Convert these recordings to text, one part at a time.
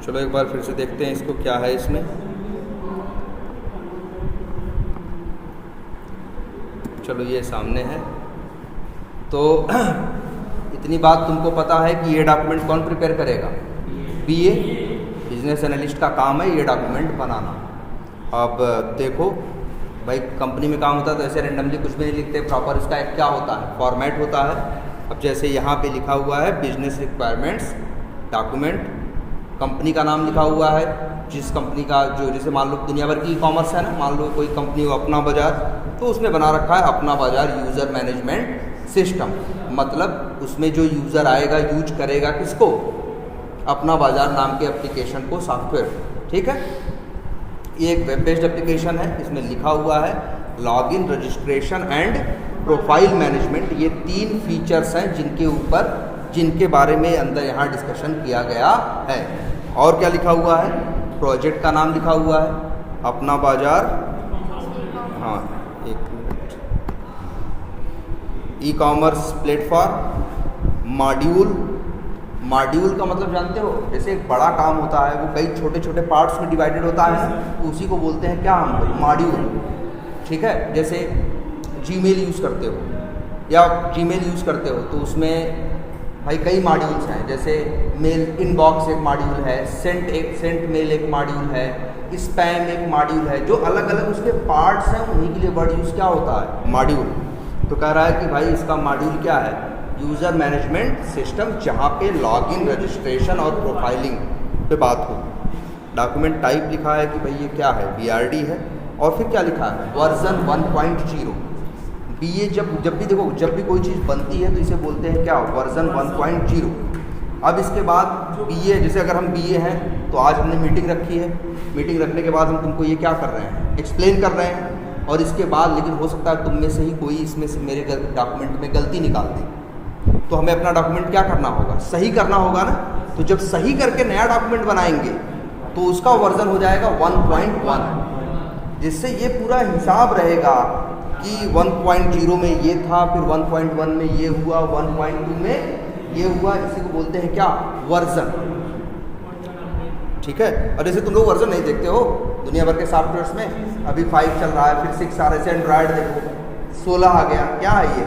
चलो एक बार फिर से देखते हैं इसको क्या है इसमें। चलो ये सामने है। तो इतनी बात तुमको पता है कि ये डॉक्यूमेंट कौन प्रिपेयर करेगा? बीए बिजनेस एनालिस्ट का काम है ये डॉक्यूमेंट बनाना। अब देखो भाई, कंपनी में काम होता है तो ऐसे रेंडमली कुछ भी नहीं लिखते, प्रॉपर इसका एक क्या होता है, फॉर्मेट होता है। अब जैसे यहाँ पे लिखा हुआ है बिजनेस रिक्वायरमेंट्स डॉक्यूमेंट, कंपनी का नाम लिखा हुआ है, जिस कंपनी का जो जैसे मान लो दुनिया भर की कॉमर्स है ना, मान लो कोई कंपनी हो अपना बाजार, तो उसमें बना रखा है अपना बाजार यूज़र मैनेजमेंट सिस्टम। मतलब उसमें जो यूज़र आएगा यूज करेगा किसको? अपना बाजार नाम के एप्लीकेशन को, सॉफ्टवेयर। ठीक है, ये एक वेब बेस्ड एप्लीकेशन है। इसमें लिखा हुआ है login, registration and profile management. ये 3 फीचर्स हैं जिनके बारे में अंदर यहाँ डिस्कशन किया गया है। और क्या लिखा हुआ है? प्रोजेक्ट का नाम लिखा हुआ है अपना बाजार, हाँ एक minute, e commerce platform, module का मतलब जानते हो, जैसे एक बड़ा काम होता है वो कई छोटे छोटे पार्ट्स में डिवाइडेड होता है, तो उसी को बोलते हैं क्या हम लोग? मॉड्यूल। ठीक है, जैसे जीमेल यूज़ करते हो या जीमेल यूज़ करते हो तो उसमें भाई कई मॉड्यूल्स हैं। जैसे मेल इनबॉक्स एक मॉड्यूल है, सेंट मेल एक मॉड्यूल है, स्पैम एक मॉड्यूल है, जो अलग अलग उसके पार्ट्स हैं उन्हीं के लिए वर्ड यूज़ क्या होता है? मॉड्यूल। तो कह रहा है कि भाई इसका मॉड्यूल क्या है? यूज़र मैनेजमेंट सिस्टम, जहाँ पे लॉगिन, रजिस्ट्रेशन और प्रोफाइलिंग पे बात हो। डॉक्यूमेंट टाइप लिखा है कि भाई ये क्या है? BRD है। और फिर क्या लिखा है? वर्जन 1.0। बीए जब भी देखो, जब भी कोई चीज़ बनती है तो इसे बोलते हैं क्या? वर्जन 1.0। अब इसके बाद बीए, जैसे अगर हम बीए हैं तो आज हमने मीटिंग रखी है, मीटिंग रखने के बाद हम तुमको ये क्या कर रहे हैं? एक्सप्लेन कर रहे हैं। और इसके बाद लेकिन हो सकता है तुम में से ही कोई इसमें से मेरे डॉक्यूमेंट में गलती निकाल दे, तो हमें अपना डॉक्यूमेंट क्या करना होगा? सही करना होगा ना। तो जब सही करके नया डॉक्यूमेंट बनाएंगे तो उसका वर्जन हो जाएगा 1.1, जिससे ये पूरा हिसाब रहेगा कि 1.0 में ये था, फिर 1.1 में ये हुआ, 1.2 में ये हुआ। इसी को बोलते हैं क्या? वर्जन। ठीक है। और जैसे तुम लोग वर्जन नहीं देखते हो दुनिया भर के सॉफ्टवेयर्स में, अभी 5 चल रहा है, फिर 6 आ रहे हैं, एंड्रॉयड देखो 16 आ गया। क्या है ये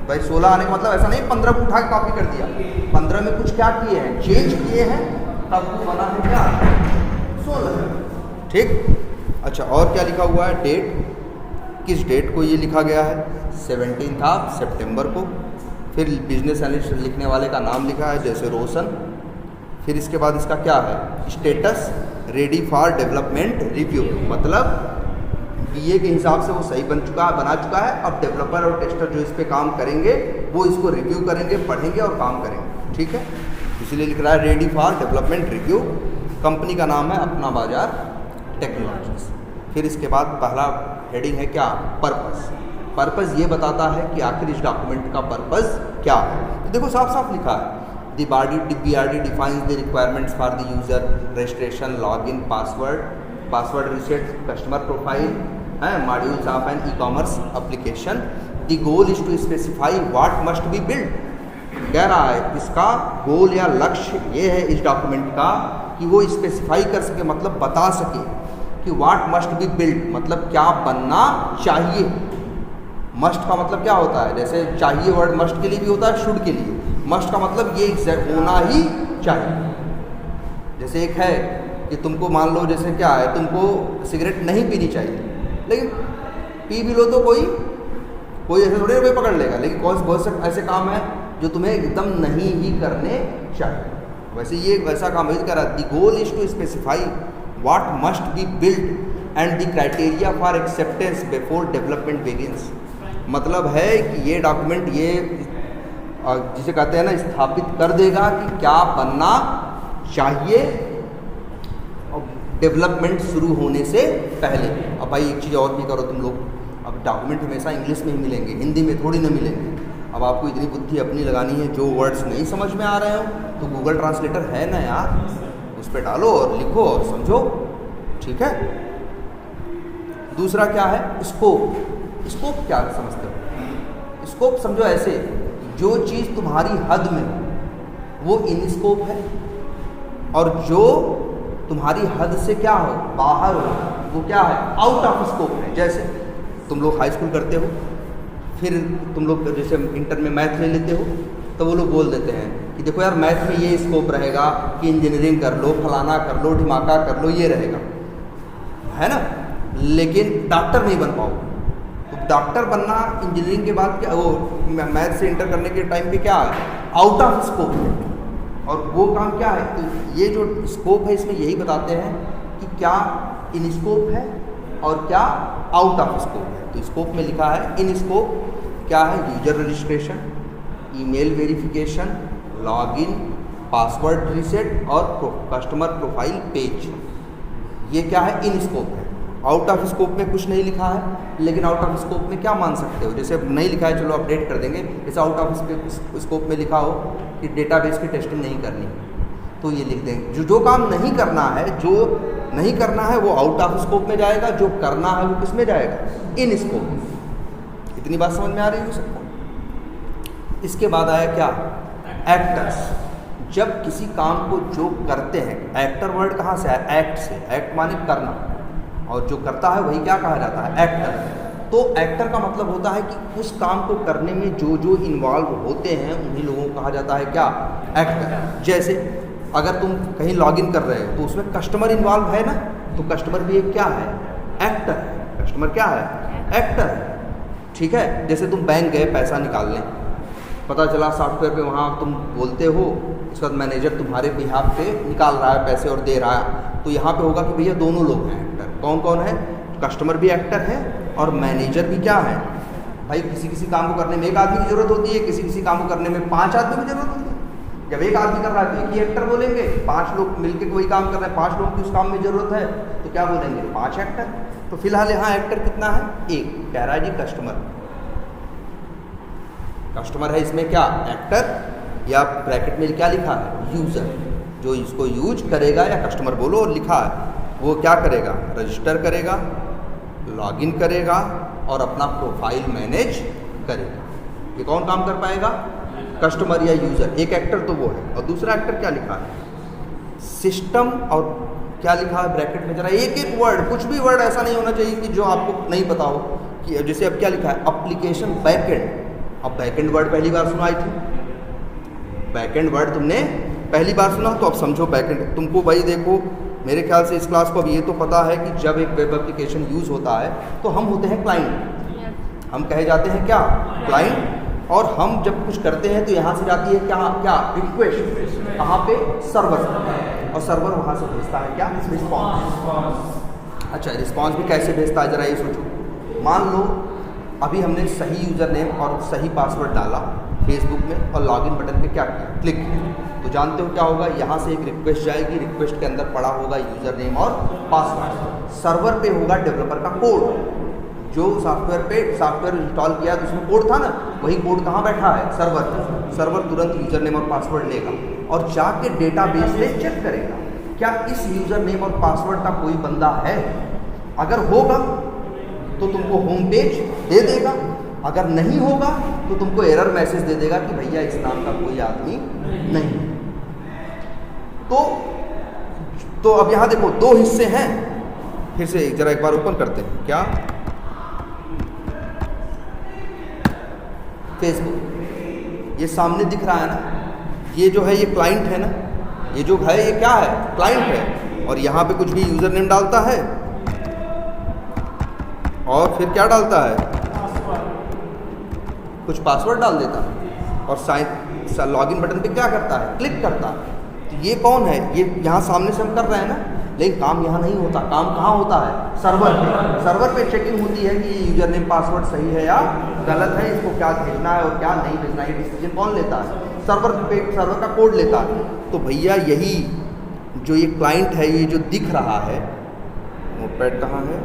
भाई? 16 आने का मतलब ऐसा नहीं 15 को उठा के कॉपी कर दिया। 15 में कुछ क्या किए हैं? चेंज किए हैं, तब वो बना है क्या? 16। ठीक। अच्छा, और क्या लिखा हुआ है? डेट, किस डेट को ये लिखा गया है? 17 सितंबर को। फिर बिजनेस एनालिस्ट लिखने वाले का नाम लिखा है, जैसे रोशन। फिर इसके बाद इसका क्या है? Status, ready for development review. मतलब बीए के हिसाब से वो सही बना चुका है। अब डेवलपर और टेस्टर जो इस पे काम करेंगे वो इसको रिव्यू करेंगे, पढ़ेंगे और काम करेंगे। ठीक है, इसीलिए लिख रहा है ready for development review. Company का नाम है अपना बाजार टेक्नोलॉजीज। फिर इसके बाद पहला हेडिंग है क्या? पर्पस ये बताता है कि आखिर इस डॉक्यूमेंट का पर्पस क्या है। तो देखो साफ साफ लिखा है, BRD defines the requirements for the user, registration, login, password reset, customer profile, modules of an e commerce application. The goal is to specify what must be build. कह रहा है इसका गोल या लक्ष्य ये है इस डॉक्यूमेंट का कि वो स्पेसिफाई कर सके, मतलब बता सके कि व्हाट मस्ट बी बिल्ड, मतलब क्या बनना चाहिए। मस्ट का मतलब क्या होता है? जैसे चाहिए वर्ड मस्ट के लिए भी होता है, शुड के लिए। मस्ट का मतलब ये एग्जैक्ट होना ही चाहिए। जैसे एक है कि तुमको मान लो जैसे क्या है, तुमको सिगरेट नहीं पीनी चाहिए, लेकिन पी भी लो तो कोई ऐसे थोड़ी कोई पकड़ लेगा। लेकिन बहुत से ऐसे काम है जो तुम्हें एकदम नहीं ही करने चाहिए। वैसे ये वैसा काम है। कह रहा the goal is to specify what must be build and the criteria for acceptance before development begins. मतलब है कि ये डॉक्यूमेंट ये जिसे कहते हैं ना, स्थापित कर देगा कि क्या बनना चाहिए डेवलपमेंट शुरू होने से पहले। अब भाई एक चीज़ और भी करो तुम लोग, अब डॉक्यूमेंट हमेशा इंग्लिश में ही मिलेंगे, हिंदी में थोड़ी ना मिलेंगे। अब आपको इतनी बुद्धि अपनी लगानी है, जो वर्ड्स नहीं समझ में आ रहे हो तो गूगल ट्रांसलेटर है ना यार, उस पर डालो और लिखो और समझो। ठीक है। दूसरा क्या है? स्कोप क्या समझते हो? स्कोप समझो ऐसे, जो चीज़ तुम्हारी हद में हो वो इन स्कोप है, और जो तुम्हारी हद से क्या हो, बाहर हो, वो क्या है, आउट ऑफ स्कोप है। जैसे तुम लोग हाई स्कूल करते हो, फिर तुम लोग जैसे इंटर में मैथ ले लेते हो, तो वो लोग बोल देते हैं कि देखो यार मैथ में ये स्कोप रहेगा कि इंजीनियरिंग कर लो, फलाना कर लो, ढिमाका कर लो, ये रहेगा, है ना, लेकिन डॉक्टर नहीं बन पाओ। तो डॉक्टर बनना इंजीनियरिंग के बाद क्या, वो मैथ से इंटर करने के टाइम पे क्या है, आउट ऑफ स्कोप है। और वो काम क्या है, तो ये जो स्कोप है इसमें यही बताते हैं कि क्या इन स्कोप है और क्या आउट ऑफ स्कोप है। तो स्कोप में लिखा है इन स्कोप क्या है, user registration, email verification, login, password reset और कस्टमर प्रोफाइल पेज। ये क्या है, इन स्कोप है। आउट ऑफ स्कोप में कुछ नहीं लिखा है, लेकिन आउट ऑफ स्कोप में क्या मान सकते हो, जैसे नहीं लिखा है चलो अपडेट कर देंगे, जैसे आउट ऑफ स्कोप में लिखा हो कि डेटाबेस की टेस्टिंग नहीं करनी, तो ये लिख देंगे। जो काम नहीं करना है, जो नहीं करना है वो आउट ऑफ स्कोप में जाएगा, जो करना है वो किस में जाएगा, इन स्कोप। इतनी बात समझ में आ रही है सबको। इसके बाद आया क्या, एक्टर्स। जब किसी काम को जो करते हैं, एक्टर वर्ड कहाँ से है, एक्ट से, एक्ट माने करना, और जो करता है वही क्या कहा जाता है, एक्टर। तो एक्टर का मतलब होता है कि उस काम को करने में जो जो इन्वॉल्व होते हैं उन्हीं लोगों को कहा जाता है क्या, एक्टर। जैसे अगर तुम कहीं लॉगिन कर रहे हो तो उसमें कस्टमर इन्वॉल्व है ना, तो कस्टमर भी एक क्या है, एक्टर है। कस्टमर क्या है, एक्टर है, ठीक है। जैसे तुम बैंक गए पैसा निकालने, पता चला सॉफ्टवेयर पे वहाँ तुम बोलते हो, उसके बाद मैनेजर तुम्हारे बिहाफ पे निकाल रहा है पैसे और दे रहा है, तो यहाँ पे होगा कि भैया दोनों लोग हैं एक्टर। कौन कौन है, कस्टमर भी एक्टर है और मैनेजर भी क्या है। भाई किसी किसी काम को करने में एक आदमी की ज़रूरत होती है, किसी किसी काम को करने में 5 आदमी की ज़रूरत होती है। जब एक आदमी कर रहा है तो एक ही एक्टर बोलेंगे, 5 लोग मिलकर कोई काम कर रहे हैं, 5 लोगों की उस काम में ज़रूरत है तो क्या बोलेंगे, 5 एक्टर। तो फिलहाल यहाँ एक्टर कितना है, एक। कह रहा है जी कस्टमर, कस्टमर है इसमें क्या, एक्टर, या ब्रैकेट में क्या लिखा है, यूज़र, जो इसको यूज करेगा, या कस्टमर बोलो और लिखा है, वो क्या करेगा, रजिस्टर करेगा, लॉगिन करेगा और अपना प्रोफाइल मैनेज करेगा। ये कौन काम कर पाएगा, कस्टमर या यूज़र। एक एक्टर तो वो है, और दूसरा एक्टर क्या लिखा है, सिस्टम, और क्या लिखा है ब्रैकेट में, जरा एक एक वर्ड, कुछ भी वर्ड ऐसा नहीं होना चाहिए कि जो आपको नहीं पता हो। कि जैसे अब क्या लिखा है, एप्लीकेशन बैकएंड। अब बैकएंड वर्ड पहली बार सुनाई थी, बैकएंड वर्ड तुमने पहली बार सुना, तो अब समझो बैकएंड। तुमको भाई देखो, मेरे ख्याल से इस क्लास को अब ये तो पता है कि जब एक वेब एप्लीकेशन यूज़ होता है तो हम होते हैं क्लाइंट, हम कहे जाते हैं क्या, क्लाइंट। और हम जब कुछ करते हैं तो यहाँ से जाती है क्या, क्या रिक्वेस्ट, कहाँ पे, सर्वर, और सर्वर वहाँ से भेजता है क्या, रिस्पॉन्स। अच्छा, रिस्पॉन्स भी कैसे भेजता है, जरा ये सोचो। मान लो अभी हमने सही यूज़र नेम और सही पासवर्ड डाला फेसबुक में, और लॉगिन बटन पे क्या किया, क्लिक किया, तो जानते हो क्या होगा, यहाँ से एक रिक्वेस्ट जाएगी, रिक्वेस्ट के अंदर पड़ा होगा यूज़र नेम और पासवर्ड। सर्वर पे होगा डेवलपर का कोड, जो सॉफ्टवेयर इंस्टॉल किया तो उसमें कोड था ना, वही कोड कहाँ बैठा है, सर्वर पे। सर्वर तुरंत यूज़र नेम और पासवर्ड लेगा और जाके डेटाबेस में चेक करेगा क्या इस यूज़र नेम और पासवर्ड का कोई बंदा है। अगर होगा तो तुमको होम पेज दे देगा, अगर नहीं होगा तो तुमको एरर मैसेज दे देगा कि भैया इस नाम का कोई आदमी नहीं। तो अब यहाँ देखो 2 हिस्से हैं, फिर से जरा एक बार ओपन करते हैं, क्या, फेसबुक, ये सामने दिख रहा है ना, ये जो है ये क्लाइंट है ना, ये जो है ये क्या है, क्लाइंट है। और यहाँ पे कुछ भी यूज़र नेम डालता है और फिर क्या डालता है, कुछ पासवर्ड डाल देता है, और साइन लॉगिन बटन पे क्या करता है, क्लिक करता है। तो ये कौन है, ये यहाँ सामने से हम कर रहे हैं ना, लेकिन काम यहाँ नहीं होता, काम कहाँ होता है, सर्वर पे। सर्वर पे चेकिंग होती है कि ये यूज़र नेम पासवर्ड सही है या गलत है, इसको क्या भेजना है और क्या नहीं भेजना है, ये डिसीजन कौन लेता है, सर्वर पे, सर्वर का कोड लेता है। तो भैया यही जो ये क्लाइंट है, ये जो दिख रहा है, नोटपैड कहाँ है,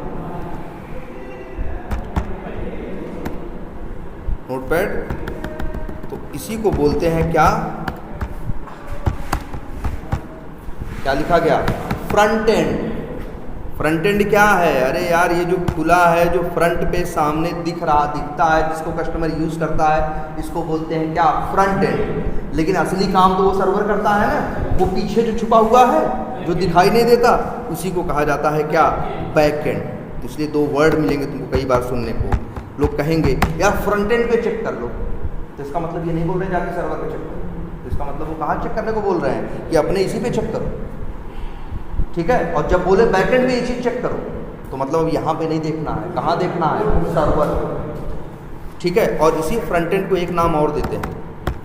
नोटपैड, तो इसी को बोलते हैं क्या, क्या लिखा गया, फ्रंट एंड। फ्रंट एंड क्या है? अरे यार ये जो खुला है, जो फ्रंट पे सामने दिखता है, जिसको कस्टमर यूज़ करता है, इसको बोलते हैं क्या? Front end. लेकिन असली काम तो वो सर्वर करता है ना, वो पीछे जो छुपा हुआ है, जो दिखाई नहीं देता, उसी को कहा जाता है क्या? Back and. तो इसलिए दो वर्ड मिलेंगे तुमको कई बार सुनने को। लोग कहेंगे यार फ्रंट एंड पे चेक कर लो, तो इसका मतलब ये नहीं बोल रहे जाके सर्वर पे चेक करो, तो इसका मतलब वो कहाँ चेक करने को बोल रहे हैं कि अपने इसी पे चेक करो, ठीक है। और जब बोले बैक एंड में ये चीज़ चेक करो, तो मतलब यहाँ पे नहीं देखना है, कहाँ देखना है? सर्वर, ठीक है। और इसी फ्रंट एंड को एक नाम और देते हैं,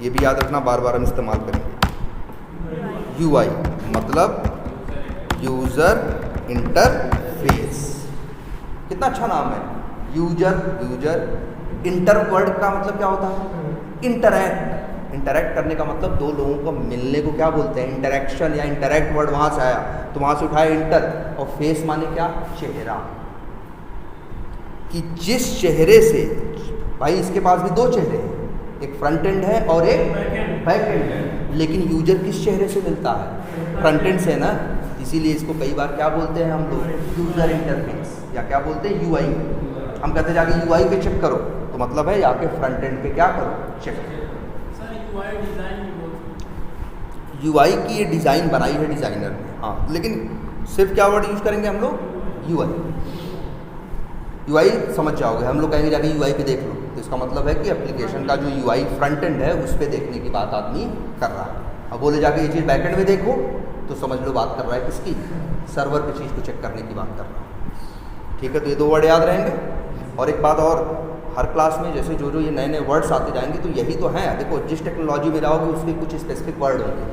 ये भी याद रखना, बार बार हम इस्तेमाल करेंगे। UI मतलब यूज़र इंटरफेस। कितना अच्छा नाम है, यूजर। इंटर वर्ड का मतलब क्या होता है? इंटरैक्ट करने का मतलब दो लोगों को मिलने को क्या बोलते हैं? इंटरैक्शन, या इंटरैक्ट वर्ड वहाँ से आया, तो वहाँ से उठाया इंटर। और फेस माने क्या? चेहरा। कि जिस चेहरे से, भाई इसके पास भी दो चेहरे हैं, एक फ्रंट एंड है और एक बैक एंड है, लेकिन यूजर किस चेहरे से मिलता है? फ्रंट एंड से ना। इसीलिए इसको कई बार क्या बोलते हैं हम लोग? यूजर इंटरफेस, या क्या बोलते हैं? UI। हम कहते हैं जाके UI पे चेक करो, तो मतलब है जाके फ्रंट एंड पे क्या करो? चेक करो। UI की ये डिज़ाइन बनाई है डिज़ाइनर ने, हाँ। लेकिन सिर्फ क्या वर्ड यूज़ करेंगे हम लोग? UI समझ जाओगे। हम लोग कहेंगे जाके UI पे देख लो, तो इसका मतलब है कि एप्लीकेशन का जो UI फ्रंट एंड है उस पर देखने की बात आदमी कर रहा है। अब बोले जाके ये चीज़ बैक एंड में देखो, तो समझ लो बात कर रहा है किसकी? सर्वर की चीज़ को चेक करने की बात कर रहा है, ठीक है। तो ये दो वर्ड याद रहेंगे। और एक बात और, हर क्लास में जैसे जो ये नए नए वर्ड्स आते जाएंगे, तो यही तो हैं। देखो जिस टेक्नोलॉजी में जाओगे उसके कुछ स्पेसिफिक वर्ड होंगे,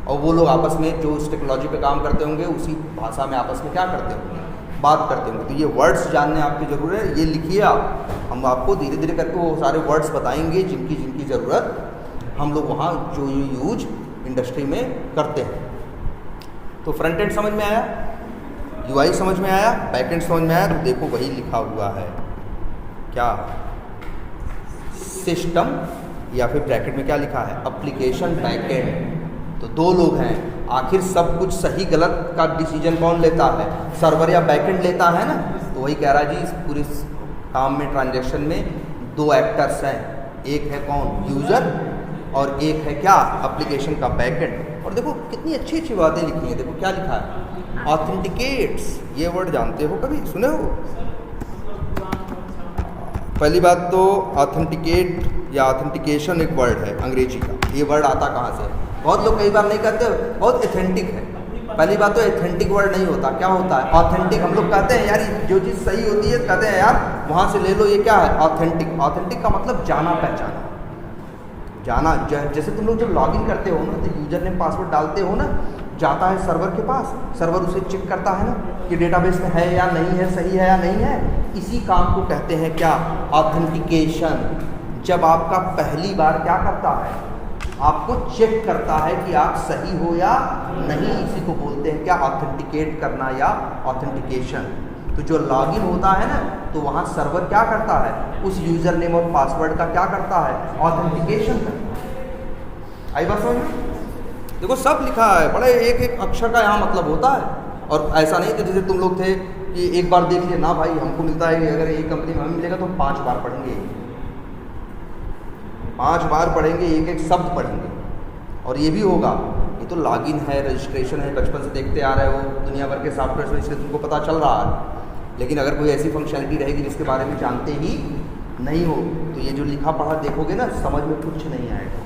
और वो लोग आपस में जो उस टेक्नोलॉजी पे काम करते होंगे उसी भाषा में आपस में क्या करते होंगे? बात करते होंगे। तो ये वर्ड्स जानने आपकी ज़रूरत है, ये लिखिए आप। हम आपको धीरे धीरे करके वो सारे वर्ड्स बताएंगे जिनकी ज़रूरत हम लोग वहाँ जो यूज इंडस्ट्री में करते हैं। तो फ्रंट एंड समझ में आया, UI समझ में आया, बैक एंड समझ में आया। तो देखो वही लिखा हुआ है क्या? सिस्टम, या फिर ब्रैकेट में क्या लिखा है? Application back and. तो दो लोग हैं, आखिर सब कुछ सही गलत का डिसीजन कौन लेता है? सर्वर या बैक एंड लेता है ना। तो वही कह रहा है जी, इस पूरे काम में, ट्रांजैक्शन में दो एक्टर्स हैं, एक है कौन? यूज़र, और एक है क्या? एप्लीकेशन का बैक एंड। और देखो कितनी अच्छी अच्छी बातें लिखी हैं। देखो क्या लिखा है? ऑथेंटिकेट्स। ये वर्ड जानते हो, कभी सुने हो? पहली बात तो ऑथेंटिकेट या ऑथेंटिकेशन एक वर्ड है अंग्रेजी का। ये वर्ड आता कहाँ से? बहुत लोग कई बार नहीं कहते, बहुत एथेंटिक है। पहली बात तो एथेंटिक वर्ड नहीं होता, क्या होता है? ऑथेंटिक। हम लोग कहते हैं यार जो चीज़ सही होती है कहते हैं यार वहाँ से ले लो, ये क्या है? ऑथेंटिक। ऑथेंटिक का मतलब जाना पहचाना, जाना। जैसे तुम लोग जब लॉगिन करते हो ना, तो यूजर नेम पासवर्ड डालते हो ना, जाता है सर्वर के पास, सर्वर उसे चेक करता है ना कि डेटाबेस में है या नहीं है, सही है या नहीं है। इसी काम को कहते हैं क्या? ऑथेंटिकेशन। जब आपका पहली बार क्या करता है? आपको चेक करता है कि आप सही हो या नहीं, इसी को बोलते हैं क्या? ऑथेंटिकेट करना या ऑथेंटिकेशन। तो जो लॉगिन होता है ना, तो वहाँ सर्वर क्या करता है? उस यूज़र नेम और पासवर्ड का क्या करता है? ऑथेंटिकेशन करता है। आई बात समझ में? देखो सब लिखा है, बड़े एक एक अक्षर का यहाँ मतलब होता है। और ऐसा नहीं कि जैसे तुम लोग थे कि एक बार देख लिया ना, भाई हमको मिलता है कि अगर एक कंपनी में हमें मिलेगा तो 5 बार पढ़ेंगे, 5 बार पढ़ेंगे, एक एक शब्द पढ़ेंगे। और ये भी होगा, ये तो लॉगिन है, रजिस्ट्रेशन है, बचपन से देखते आ रहे हो दुनिया भर के सॉफ्टवेयर में, इसलिए तुमको पता चल रहा है। लेकिन अगर कोई ऐसी फंक्शनलिटी रहेगी जिसके बारे में जानते ही नहीं हो, तो ये जो लिखा पढ़ा देखोगे ना, समझ में कुछ नहीं आएगा।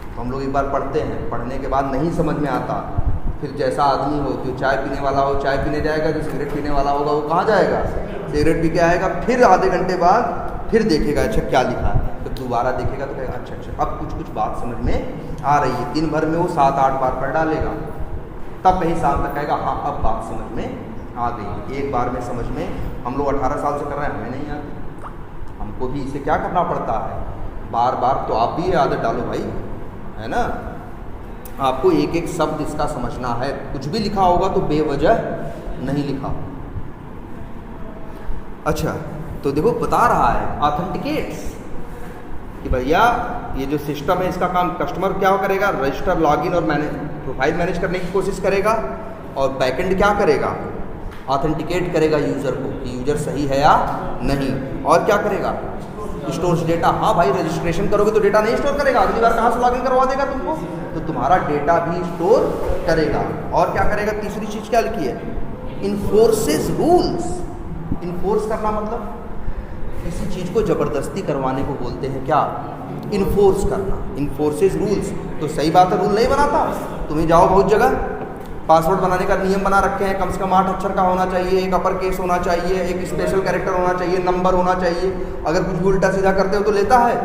तो हम लोग एक बार पढ़ते हैं, पढ़ने के बाद नहीं समझ में आता, फिर जैसा आदमी हो, जो चाय पीने वाला हो चाय पीने जाएगा, जो सिगरेट पीने वाला होगा वो कहाँ जाएगा? सिगरेट पी के आएगा, फिर आधे घंटे बाद फिर देखेगा अच्छा क्या लिखा है, फिर दोबारा देखेगा तो कहेगा अच्छा अब कुछ बात समझ में आ रही है। दिन भर में वो 7-8 बार पढ़ डालेगा, तब कहीं शाम तक कहेगा हाँ अब बात समझ में आ गई। एक बार में समझ में, हम लोग 18 साल से कर रहे हैं, हमें नहीं आती, हमको भी इसे क्या करना पड़ता है? बार बार। तो आप भी ये आदत डालो भाई, है ना। आपको एक एक शब्द इसका समझना है, कुछ भी लिखा होगा तो बेवजह नहीं लिखा। अच्छा तो देखो बता रहा है ऑथेंटिकेट्स कि भैया ये जो सिस्टम है इसका काम कस्टमर क्या करेगा? रजिस्टर, लॉगिन और प्रोफाइल मैनेज करने की कोशिश करेगा। और बैकएंड क्या करेगा? ऑथेंटिकेट करेगा यूज़र को कि यूज़र सही है या नहीं। और क्या करेगा, स्टोर्स डेटा। हाँ भाई, रजिस्ट्रेशन करोगे तो डेटा नहीं स्टोर करेगा, अगली बार कहाँ से लॉगिन करवा देगा तुमको, तो तुम्हारा डेटा भी स्टोर करेगा। और क्या करेगा, तीसरी चीज़ क्या लिखी है, इन्फोर्सेस रूल्स। इन्फोर्स करना मतलब किसी चीज़ को ज़बरदस्ती करवाने को बोलते हैं, क्या, इन्फोर्स करना, इन्फोर्सेस रूल्स। तो सही बात है, रूल नहीं बनाता। तुम्हें जाओ बहुत जगह पासवर्ड बनाने का नियम बना रखे हैं, कम से कम 8 अक्षर का होना चाहिए, एक अपर केस होना चाहिए, एक स्पेशल कैरेक्टर होना चाहिए, नंबर होना चाहिए। अगर कुछ भी उल्टा सीधा करते हो तो लेता है,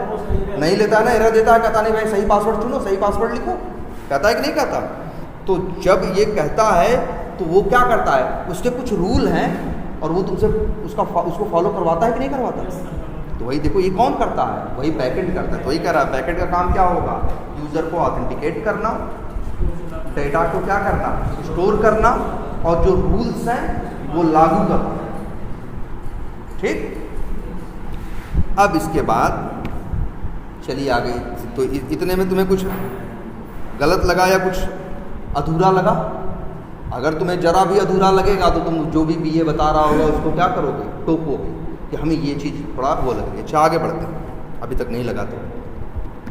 नहीं लेता है ना, एरर देता है, कहता नहीं भाई सही पासवर्ड चुनो, सही पासवर्ड लिखो, कहता है कि नहीं कहता। तो जब ये कहता है तो वो क्या करता है, उसके कुछ रूल हैं और वो तुमसे उसको फॉलो करवाता है कि नहीं करवाता। तो वही देखो, ये कौन करता है, वही बैकएंड करता है। तो वही कह रहा है, बैकएंड का काम क्या होगा, यूज़र को ऑथेंटिकेट करना, डेटा को क्या करना, स्टोर करना, और जो रूल्स हैं वो लागू करना। ठीक, अब इसके बाद चलिए आगे। तो इतने में तुम्हें कुछ गलत लगा या कुछ अधूरा लगा? अगर तुम्हें जरा भी अधूरा लगेगा तो तुम जो भी बीए बता रहा होगा उसको क्या करोगे, टोकोगे कि हमें ये चीज़ थोड़ा वो लगे। अच्छा आगे बढ़ते हैं, अभी तक नहीं लगा तो।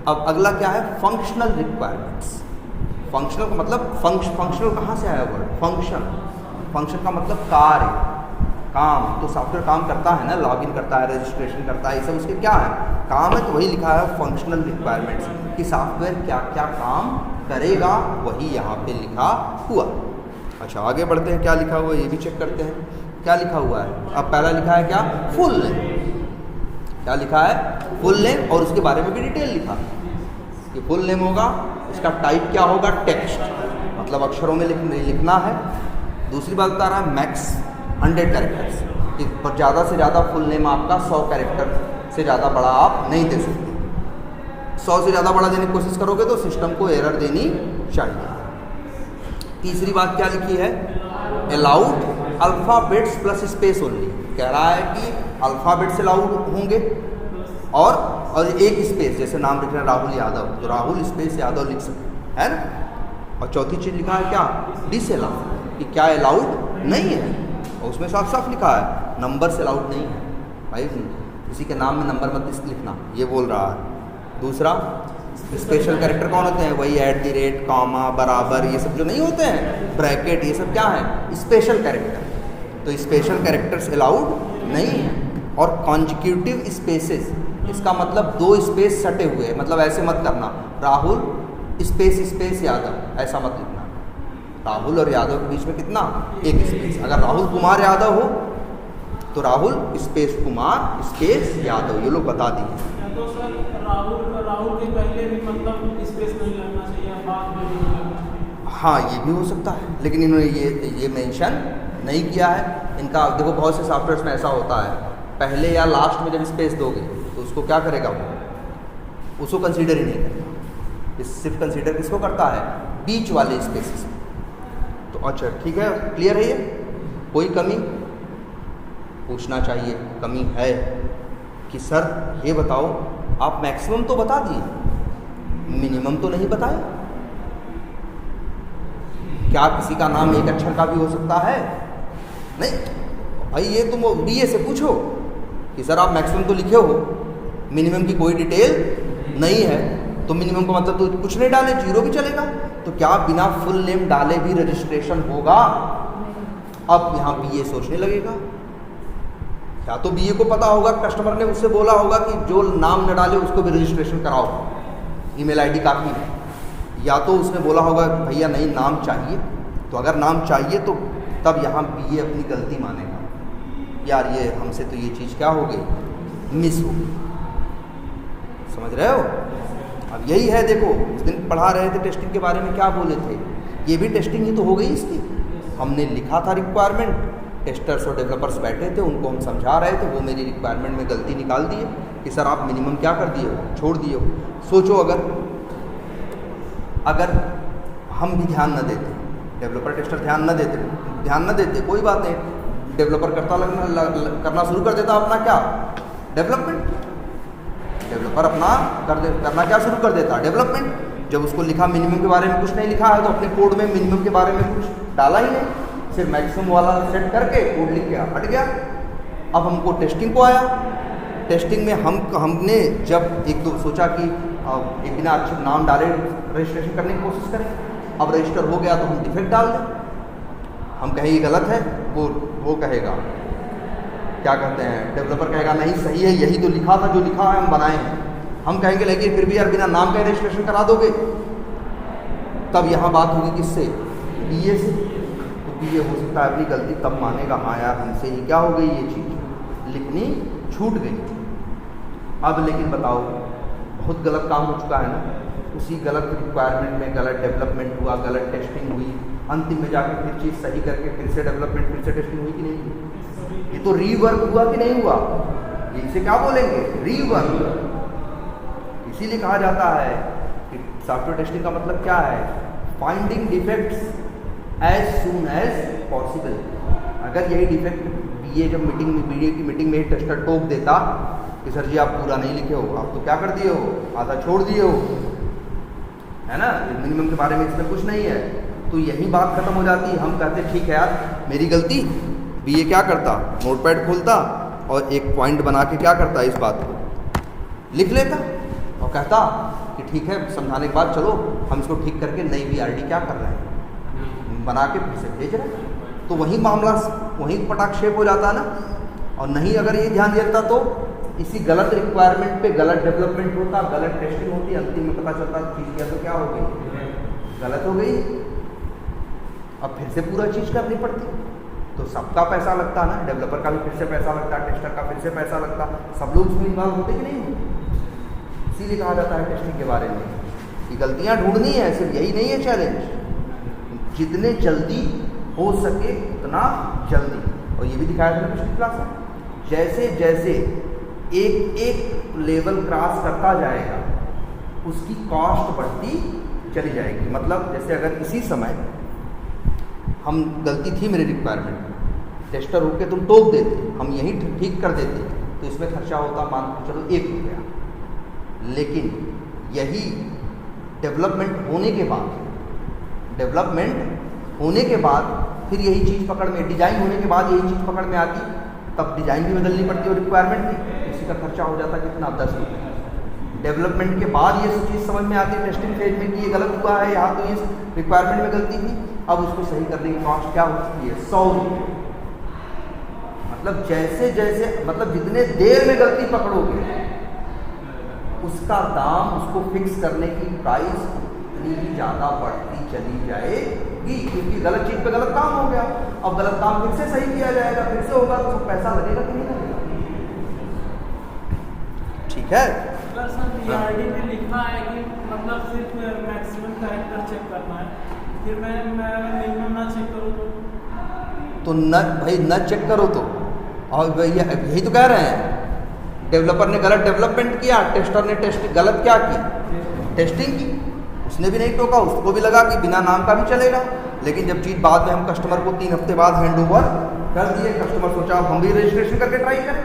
अब अगला क्या है, फंक्शनल रिक्वायरमेंट्स। फंक्शनल का मतलब फंक्शनल कहाँ से आया वर्ड, फंक्शन। फंक्शन का मतलब कार्य, काम। तो सॉफ्टवेयर काम करता है ना, लॉगिन करता है, रजिस्ट्रेशन करता है, ये सब उसके क्या है, काम है। तो वही लिखा है फंक्शनल रिक्वायरमेंट्स कि सॉफ्टवेयर क्या क्या काम करेगा, वही यहाँ पे लिखा हुआ। अच्छा आगे बढ़ते हैं, क्या लिखा हुआ है ये भी चेक करते हैं। क्या लिखा हुआ है, अब पहला लिखा है क्या, फुल नेम। क्या लिखा है, फुल नेम, और उसके बारे में भी डिटेल लिखा कि फुल नेम होगा, इसका टाइप क्या होगा, टेक्स्ट, मतलब अक्षरों में लिखना है। दूसरी बात बता रहा है, मैक्स 100 कैरेक्टर्स, पर ज़्यादा से ज़्यादा फुल नेम आपका 100 कैरेक्टर से ज़्यादा बड़ा आप नहीं दे सकते। 100 से ज़्यादा बड़ा देने की कोशिश करोगे तो सिस्टम को एरर देनी चाहिए। तीसरी बात क्या लिखी है, allowed alphabets plus space only. कह रहा है कि अल्फ़ाबेट्स अलाउड होंगे और एक स्पेस, जैसे नाम लिख रहे हैं राहुल यादव, तो राहुल स्पेस यादव लिख सकते है ना। और चौथी चीज़ लिखा है क्या, डिसअलाउड, कि क्या अलाउड नहीं है, और उसमें साफ साफ लिखा है नंबर से अलाउड नहीं है। भाई किसी के नाम में नंबर मत लिखना, ये बोल रहा है। दूसरा, स्पेशल कैरेक्टर कौन होते हैं, वही @ कॉमा बराबर, ये सब जो नहीं होते हैं, ब्रैकेट, ये सब क्या है, स्पेशल कैरेक्टर। तो स्पेशल कैरेक्टर्स अलाउड नहीं है। और कॉन्जिक्यूटिव स्पेसेस, इसका मतलब 2 स्पेस सटे हुए हैं, मतलब ऐसे मत करना राहुल स्पेस यादव, ऐसा मत लिखना। राहुल और यादव के बीच में कितना, एक स्पेस। अगर राहुल कुमार यादव हो तो राहुल स्पेस कुमार स्पेस यादव, ये लोग बता दिए। तो सर राहुल के पहले भी मतलब स्पेस नहीं लगना चाहिए, बाद में नहीं लगना चाहिए। हाँ ये भी हो सकता है, लेकिन इन्होंने ये मेंशन नहीं किया है। इनका देखो बहुत से सॉफ्टवेयर में ऐसा होता है, पहले या लास्ट में जब स्पेस दोगे तो उसको क्या करेगा, वो उसको कंसीडर ही नहीं करता। सिर्फ कंसीडर किसको करता है, बीच वाले स्पेसिस। तो अच्छा ठीक है, क्लियर है ये, कोई कमी पूछना चाहिए, कमी है कि सर ये बताओ आप मैक्सिमम तो बता दिए, मिनिमम तो नहीं बताए। क्या किसी का नाम एक अक्षर का भी हो सकता है? नहीं भाई, ये तुम बीए से पूछो कि सर आप मैक्सिमम तो लिखे हो, मिनिमम की कोई डिटेल नहीं है, तो मिनिमम का मतलब तो कुछ नहीं डाले, 0 भी चलेगा। तो क्या बिना फुल नेम डाले भी रजिस्ट्रेशन होगा? अब यहाँ बीए सोचने लगेगा। या तो बीए को पता होगा, कस्टमर ने उससे बोला होगा कि जो नाम न डाले उसको भी रजिस्ट्रेशन कराओ, ईमेल आईडी काफ़ी है। या तो उसने बोला होगा भैया नहीं नाम चाहिए, तो अगर नाम चाहिए तो तब यहाँ बीए अपनी गलती मानेगा, यार ये हमसे तो ये चीज़ क्या हो गई, मिस हो गई। समझ रहे हो? अब यही है, देखो उस दिन पढ़ा रहे थे टेस्टिंग के बारे में, क्या बोले थे, ये भी टेस्टिंग ही तो हो गई इसकी। हमने लिखा था रिक्वायरमेंट, टेस्टर्स और डेवलपर्स बैठे थे, उनको हम समझा रहे थे, वो मेरी रिक्वायरमेंट में गलती निकाल दिए कि सर आप मिनिमम क्या कर दिए हो, छोड़ दिए हो। सोचो अगर हम भी ध्यान न देते, डेवलपर टेस्टर ध्यान न देते, कोई बात नहीं, डेवलपर करना शुरू कर देता अपना क्या, डेवलपमेंट। डेवलपर अपना करना क्या शुरू कर देता, डेवलपमेंट। जब उसको लिखा मिनिमम के बारे में कुछ नहीं लिखा है, तो अपने कोड में मिनिमम के बारे में कुछ डाला ही नहीं, सिर्फ मैक्सिमम वाला सेट करके कोड लिख के हट गया। अब हमको टेस्टिंग को आया। टेस्टिंग में हमने जब एक दो सोचा कि एक बिना अच्छे नाम डाले रजिस्ट्रेशन करने की कोशिश करें। अब रजिस्टर हो गया तो हम डिफेक्ट डाल दें, हम कहें ये गलत है, वो कहेगा क्या कहते हैं, डेवलपर कहेगा नहीं सही है, यही तो लिखा था, जो लिखा है हम बनाए हैं। हम कहेंगे लेकिन फिर भी यार बिना नाम का रजिस्ट्रेशन करा दोगे। तब यहाँ बात होगी किससे, बीए से। तो बीए हो सकता है अपनी गलती तब मानेगा, हाँ यार हमसे ही क्या हो गई, ये चीज़ लिखनी छूट गई। अब लेकिन बताओ बहुत गलत काम हो चुका है ना, उसी गलत रिक्वायरमेंट में गलत डेवलपमेंट हुआ, गलत टेस्टिंग हुई, अंतिम में जाके फिर चीज़ सही करके फिर से डेवलपमेंट, फिर से टेस्टिंग हुई कि नहीं हुई? ये तो रीवर्क हुआ कि नहीं हुआ? इसे क्या बोलेंगे, रीवर्क। इसीलिए कहा जाता है कि सॉफ्टवेयर टेस्टिंग का मतलब क्या है, finding defects as soon as possible. अगर यही डिफेक्ट बीए जब बीए की मीटिंग में ही टेस्टर टोक देता कि सर जी आप पूरा नहीं लिखे हो, आप तो क्या कर दिए हो, आधा छोड़ दिए हो, है ना, मिनिमम के बारे में इसमें कुछ नहीं है, तो यही बात खत्म हो जाती है। हम कहते ठीक है यार मेरी गलती। बीए क्या करता, नोटपैड खोलता और एक पॉइंट बना के क्या करता, इस बात को लिख लेता और कहता कि ठीक है, समझाने के बाद चलो हम इसको ठीक करके नई बीआरडी क्या कर रहे हैं, बना के फिर से भेज रहे हैं। तो वही मामला वहीं पटाक्षेप हो जाता ना। और नहीं अगर ये ध्यान देता तो इसी गलत रिक्वायरमेंट पे गलत डेवलपमेंट होता, गलत टेस्टिंग होती, अंतिम में पता चलता चीज़ या तो क्या हो गई, गलत हो गई। अब फिर से पूरा चीज़ करनी पड़ती, तो सबका पैसा लगता ना, डेवलपर का भी फिर से पैसा लगता, टेस्टर का फिर से पैसा लगता, सब लोग उसमें इन्वॉल्व होते कि नहीं होते। इसीलिए कहा जाता है टेस्टिंग के बारे में कि गलतियाँ ढूंढनी है, सिर्फ यही नहीं है चैलेंज, जितने जल्दी हो सके उतना जल्दी। और ये भी दिखाया था पिछली क्लास में, जैसे जैसे एक एक लेवल क्रॉस करता जाएगा उसकी कॉस्ट बढ़ती चली जाएगी। मतलब जैसे अगर इसी समय हम गलती थी मेरे रिक्वायरमेंट में, टेस्टर होके तुम टोक देते, हम यही ठीक कर देते, तो इसमें खर्चा होता मान के चलो 1 रुपया। लेकिन यही डेवलपमेंट होने के बाद फिर यही चीज़ पकड़ में, डिज़ाइन होने के बाद यही चीज़ पकड़ में आती, तब डिज़ाइन भी बदलनी पड़ती है और रिक्वायरमेंट भी, इसी का खर्चा हो जाता कितना, 10 रुपये। डेवलपमेंट के बाद ये चीज़ समझ में आती है टेस्टिंग फेज में कि ये गलत हुआ है, यहाँ तो ये रिक्वायरमेंट में गलती थी, अब उसको सही करने की कॉस्ट क्या हो सकती है, 100 रुपये। मतलब जैसे जैसे मतलब जितने देर में गलती पकड़ोगे उसका दाम, उसको फिक्स करने की प्राइस उतनी ही ज़्यादा बढ़ती चली जाएगी, क्योंकि गलत चीज़ पे गलत काम हो गया। अब गलत काम फिर से सही किया जाएगा, फिर से होगा, तो पैसा लगेगा कि नहीं लगेगा। ठीक है, सर बीआरडी में लिखा है कि मतलब सिर्फ मैक्सिमम कैरेक्टर चेक करना है, फिर मैं मिनिमम ना चेक करूँ तो न भाई न चेक करो तो, और यही तो कह रहे हैं, डेवलपर ने गलत डेवलपमेंट किया, टेस्टर ने गलत क्या की, टेस्टिंग की, उसने भी नहीं टोका, उसको भी लगा कि बिना नाम का भी चलेगा। लेकिन जब चीज़ बाद में हम कस्टमर को 3 हफ्ते बाद हैंड ओवर कर दिए, कस्टमर सोचा अब हम भी रजिस्ट्रेशन करके ट्राई करें,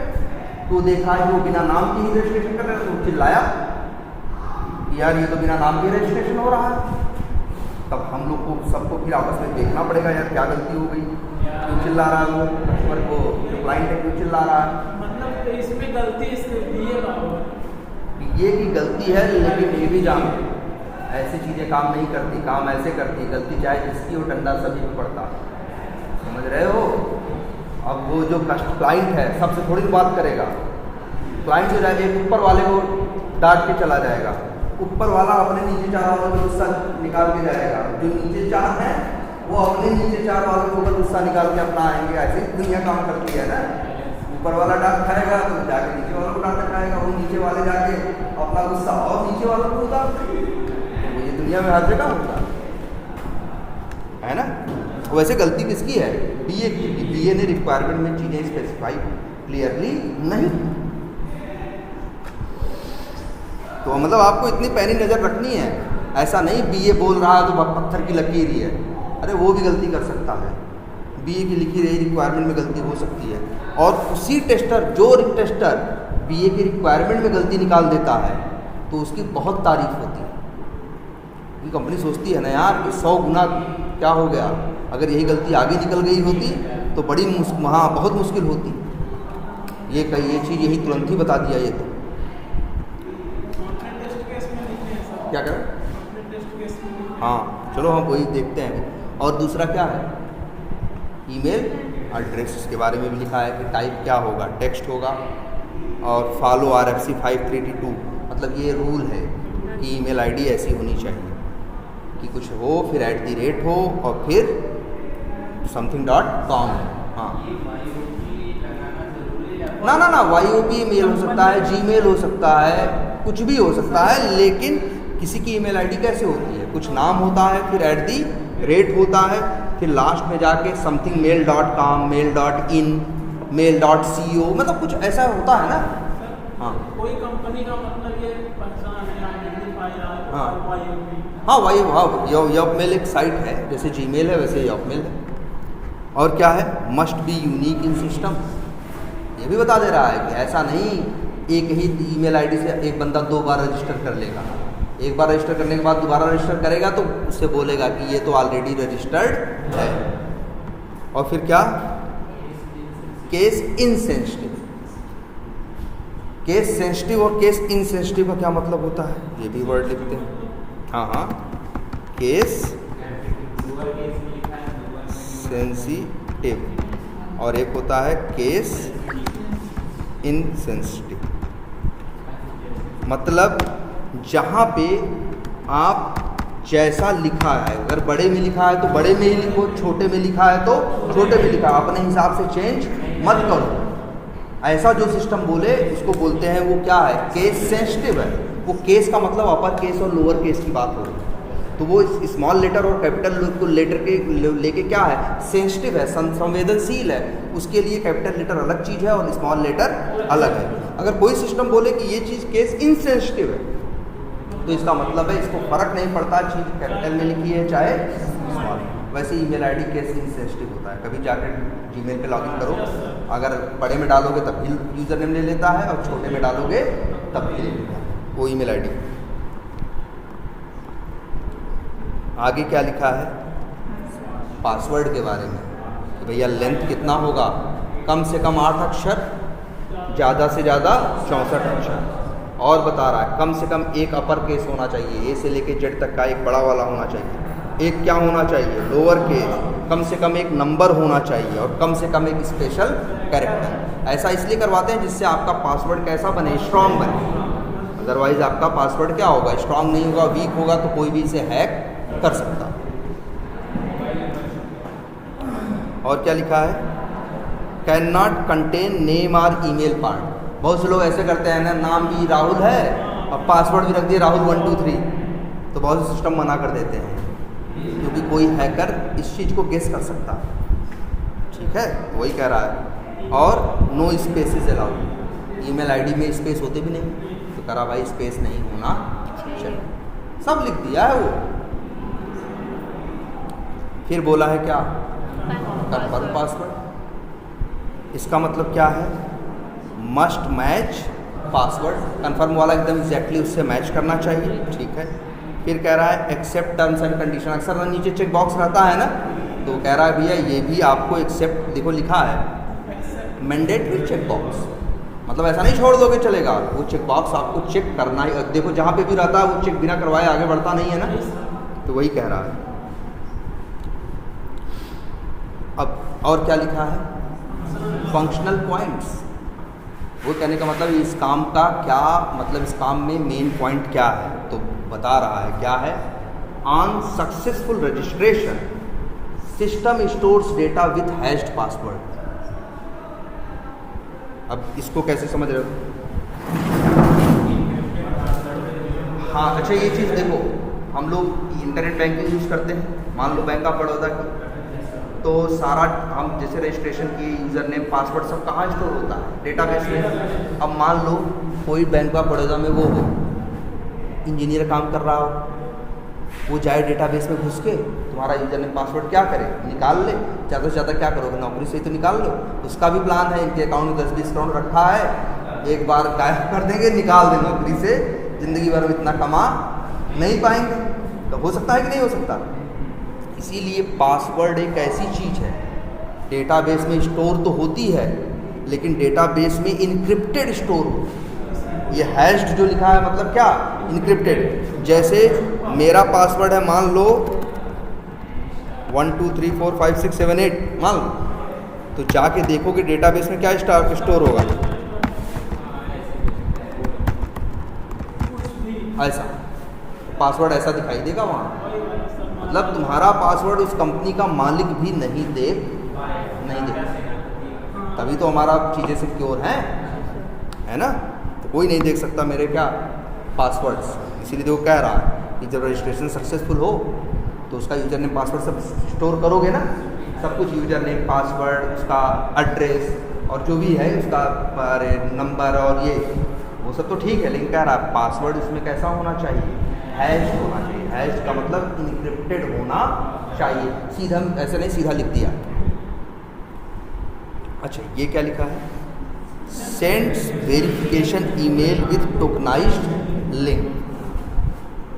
तो देखा है वो बिना नाम की ही रजिस्ट्रेशन कर रहे हैं, तो चिल्लाया कि यार ये तो बिना नाम के रजिस्ट्रेशन हो रहा है। तब हम लोग को सबको फिर आपस में देखना पड़ेगा यार क्या गलती हो गई, क्यों चिल्ला रहा है वो कस्टमर को, जो क्लाइंट है क्यों चिल्ला रहा है। मतलब इसमें गलती इसके बीए का होगा, बीए की गलती है, लेकिन ये भी जान ऐसी चीज़ें काम नहीं करती, काम ऐसे करती, गलती चाहे जिसकी हो, डंडा सभी को पड़ता, समझ रहे हो। अब वो जो क्लाइंट है सबसे थोड़ी बात करेगा, क्लाइंट जो जाएगा ऊपर वाले को डांट के चला जाएगा, ऊपर वाला अपने नीचे 4 वालों को गुस्सा निकाल के जाएगा, जो नीचे 4 हैं वो अपने नीचे 4 वालों के ऊपर गुस्सा निकाल के अपना आएंगे। ऐसे दुनिया काम करती है ना, ऊपर वाला डांट खाएगा तो जाके नीचे वालों को डांट खाएगा, वो नीचे वाले जाके अपना गुस्सा और नीचे वालों को उतारते, तो ये दुनिया में हर जगह होता है ना। वैसे गलती किसकी है, बीए की। बीए ने रिक्वायरमेंट में चीज़ें स्पेसिफाई क्लियरली नहीं, तो मतलब आपको इतनी पैनी नज़र रखनी है। ऐसा नहीं बीए बोल रहा है तो पत्थर की लकीर ही है, अरे वो भी गलती कर सकता है, बीए की लिखी रही रिक्वायरमेंट में गलती हो सकती है। और उसी टेस्टर, जो टेस्टर बीए की रिक्वायरमेंट में गलती निकाल देता है तो उसकी बहुत तारीफ होती है, क्योंकि कंपनी सोचती है ना यार कि 100 गुना क्या हो गया, अगर यही गलती आगे निकल गई होती तो बड़ी हाँ बहुत मुश्किल होती। ये चीज़ यही तुरंत ही बता दिया ये तो। क्या करें? हाँ चलो हम वही देखते हैं। और दूसरा क्या है, ईमेल एड्रेस के बारे में भी लिखा है कि टाइप क्या होगा, टेक्स्ट होगा। और फॉलो RFC 5332 मतलब ये रूल है कि ईमेल आईडी ऐसी होनी चाहिए कि कुछ हो फिर @ हो और फिर something.com। हाँ ना YOP मेल हो सकता है, Gmail हो सकता है, कुछ भी हो सकता है, लेकिन किसी की ईमेल आईडी कैसे होती है, कुछ नाम होता है फिर @ होता है फिर लास्ट में जाके something mail.com, mail.in, mail.co मतलब कुछ ऐसा होता है ना। हाँ कोई कंपनी का मतलब ये पहचान है आइडेंटिफायर है। हाँ YOPmail एक साइट है, जैसे Gmail है वैसे YOPmail है। और क्या है, must be unique in system, ये भी बता दे रहा है कि ऐसा नहीं एक ही ईमेल आईडी से एक बंदा 2 बार रजिस्टर कर लेगा। एक बार रजिस्टर करने के बाद दोबारा रजिस्टर करेगा तो उससे बोलेगा कि ये तो ऑलरेडी रजिस्टर्ड है। और फिर क्या, केस इनसेंसिटिव। केस सेंसिटिव और केस इनसेंसिटिव का क्या मतलब होता है, ये भी वर्ड लिखते हैं। हाँ केस सेंसिटिव और एक होता है केस इनसेंसिटिव। मतलब जहाँ पे आप जैसा लिखा है, अगर बड़े में लिखा है तो बड़े में ही लिखो, छोटे में लिखा है तो छोटे में लिखा, अपने हिसाब से चेंज मत करो। ऐसा जो सिस्टम बोले उसको बोलते हैं वो क्या है, केस सेंसिटिव है। वो केस का मतलब अपर केस और लोअर केस की बात हो रही है, तो वो स्मॉल लेटर और कैपिटल लेटर के लेके क्या है, सेंसिटिव है, संवेदनशील है। उसके लिए कैपिटल लेटर अलग चीज़ है और स्मॉल लेटर अलग है। अगर कोई सिस्टम बोले कि ये चीज़ केस इनसेंसिटिव है तो इसका मतलब है इसको फर्क नहीं पड़ता चीज़ कैपिटल में लिखी है चाहे स्मॉल। वैसे ईमेल आईडी केस इनसेंसिटिव होता है। कभी जाकर जीमेल पे लॉगिन करो, अगर बड़े में डालोगे तब भी यूज़र नेम ले लेता है और छोटे में डालोगे तब भी ले लेता है वो ईमेल आईडी। आगे क्या लिखा है, पासवर्ड के बारे में कि भैया लेंथ कितना होगा, कम से कम 8 अक्षर, ज़्यादा से ज़्यादा 64 अक्षर। और बता रहा है कम से कम एक अपर केस होना चाहिए, ए से लेके जेड तक का एक बड़ा वाला होना चाहिए। एक क्या होना चाहिए, लोअर केस, कम से कम एक नंबर होना चाहिए और कम से कम एक स्पेशल कैरेक्टर। ऐसा इसलिए करवाते हैं जिससे आपका पासवर्ड कैसा बने, स्ट्रांग बने। अदरवाइज आपका पासवर्ड क्या होगा, स्ट्रांग नहीं होगा, वीक होगा तो कोई भी इसे हैक कर सकता। और क्या लिखा है, कैन नॉट कंटेन नेम और ईमेल पार्ट। बहुत से लोग ऐसे करते हैं ना, नाम भी राहुल है और पासवर्ड भी रख दिए राहुल 1 2 3, तो बहुत से सिस्टम मना कर देते हैं क्योंकि कोई हैकर इस चीज़ को गेस कर सकता है। ठीक है, वही कह रहा है। और no spaces allowed, email ID में स्पेस होते भी नहीं, तो कह रहा भाई स्पेस नहीं होना चाहिए, सब लिख दिया है वो। फिर बोला है क्या, कन्फर्म पासवर्ड। इसका मतलब क्या है, मस्ट मैच पासवर्ड, कन्फर्म वाला एकदम एग्जैक्टली उससे मैच करना चाहिए। ठीक है, फिर कह रहा है एक्सेप्ट टर्म्स एंड कंडीशन। अक्सर ना नीचे चेक बॉक्स रहता है ना, तो कह रहा है भैया ये भी आपको एक्सेप्ट, देखो लिखा है मैंडेटरी चेक बॉक्स, मतलब ऐसा नहीं छोड़ दोगे चलेगा, वो चेक बॉक्स आपको चेक करना ही। देखो जहाँ पे भी रहता है वो चेक बिना करवाए आगे बढ़ता नहीं है ना, तो वही कह रहा है। अब और क्या लिखा है, फंक्शनल पॉइंट्स। वो कहने का मतलब इस काम का क्या मतलब, इस काम में मेन पॉइंट क्या है, तो बता रहा है क्या है, on successful registration system stores data with hatched password. अब इसको कैसे समझ रहे हो? हाँ अच्छा, ये चीज़ देखो, हम लोग इंटरनेट बैंकिंग यूज़ करते हैं, मान लो बैंक ऑफ बड़ौदा की, तो सारा हम जैसे रजिस्ट्रेशन की यूज़र नेम पासवर्ड सब कहाँ स्टोर होता है, डेटाबेस में। अब मान लो कोई बैंक ऑफ बड़ौदा में वो हो, इंजीनियर काम कर रहा हो, वो जाए डेटाबेस में घुस के तुम्हारा यूज़र नेम पासवर्ड क्या करे, निकाल ले। ज़्यादा से ज़्यादा क्या करोगे, नौकरी से ही तो निकाल लो। उसका भी प्लान है, इनके अकाउंट में 10-20 करोड़ रखा है, एक बार गायब कर देंगे, निकाल दें नौकरी से, ज़िंदगी भर में इतना कमा नहीं पाएंगे। तो हो सकता है कि नहीं हो सकता, इसीलिए पासवर्ड एक ऐसी चीज़ है, डेटाबेस में स्टोर तो होती है लेकिन डेटाबेस में इनक्रिप्टेड स्टोर होती है। ये हैश्ड जो लिखा है मतलब क्या, इनक्रिप्टेड। जैसे मेरा पासवर्ड है मान लो 1 2 3 4 5 6 7 8 मान लो, तो जाके देखोगे डेटाबेस में क्या स्टोर होगा, ऐसा पासवर्ड ऐसा दिखाई देगा वहाँ। मतलब तुम्हारा पासवर्ड उस कंपनी का मालिक भी नहीं देख, तभी तो हमारा चीज़ें सिक्योर हैं, है ना। तो कोई नहीं देख सकता मेरे क्या पासवर्ड्स। इसीलिए देखो कह रहा है कि जब रजिस्ट्रेशन सक्सेसफुल हो तो उसका यूज़र नेम पासवर्ड सब स्टोर करोगे ना, सब कुछ, यूज़र नेम पासवर्ड, उसका एड्रेस और जो भी है उसका नंबर और ये वो सब तो ठीक है, लेकिन कह रहा है पासवर्ड उसमें कैसा होना चाहिए, हैश होना चाहिए। हैश का मतलब इनक्रिप्टेड होना चाहिए, सीधा ऐसे नहीं सीधा लिख दिया। अच्छा ये क्या लिखा है, sends verification email with tokenised link.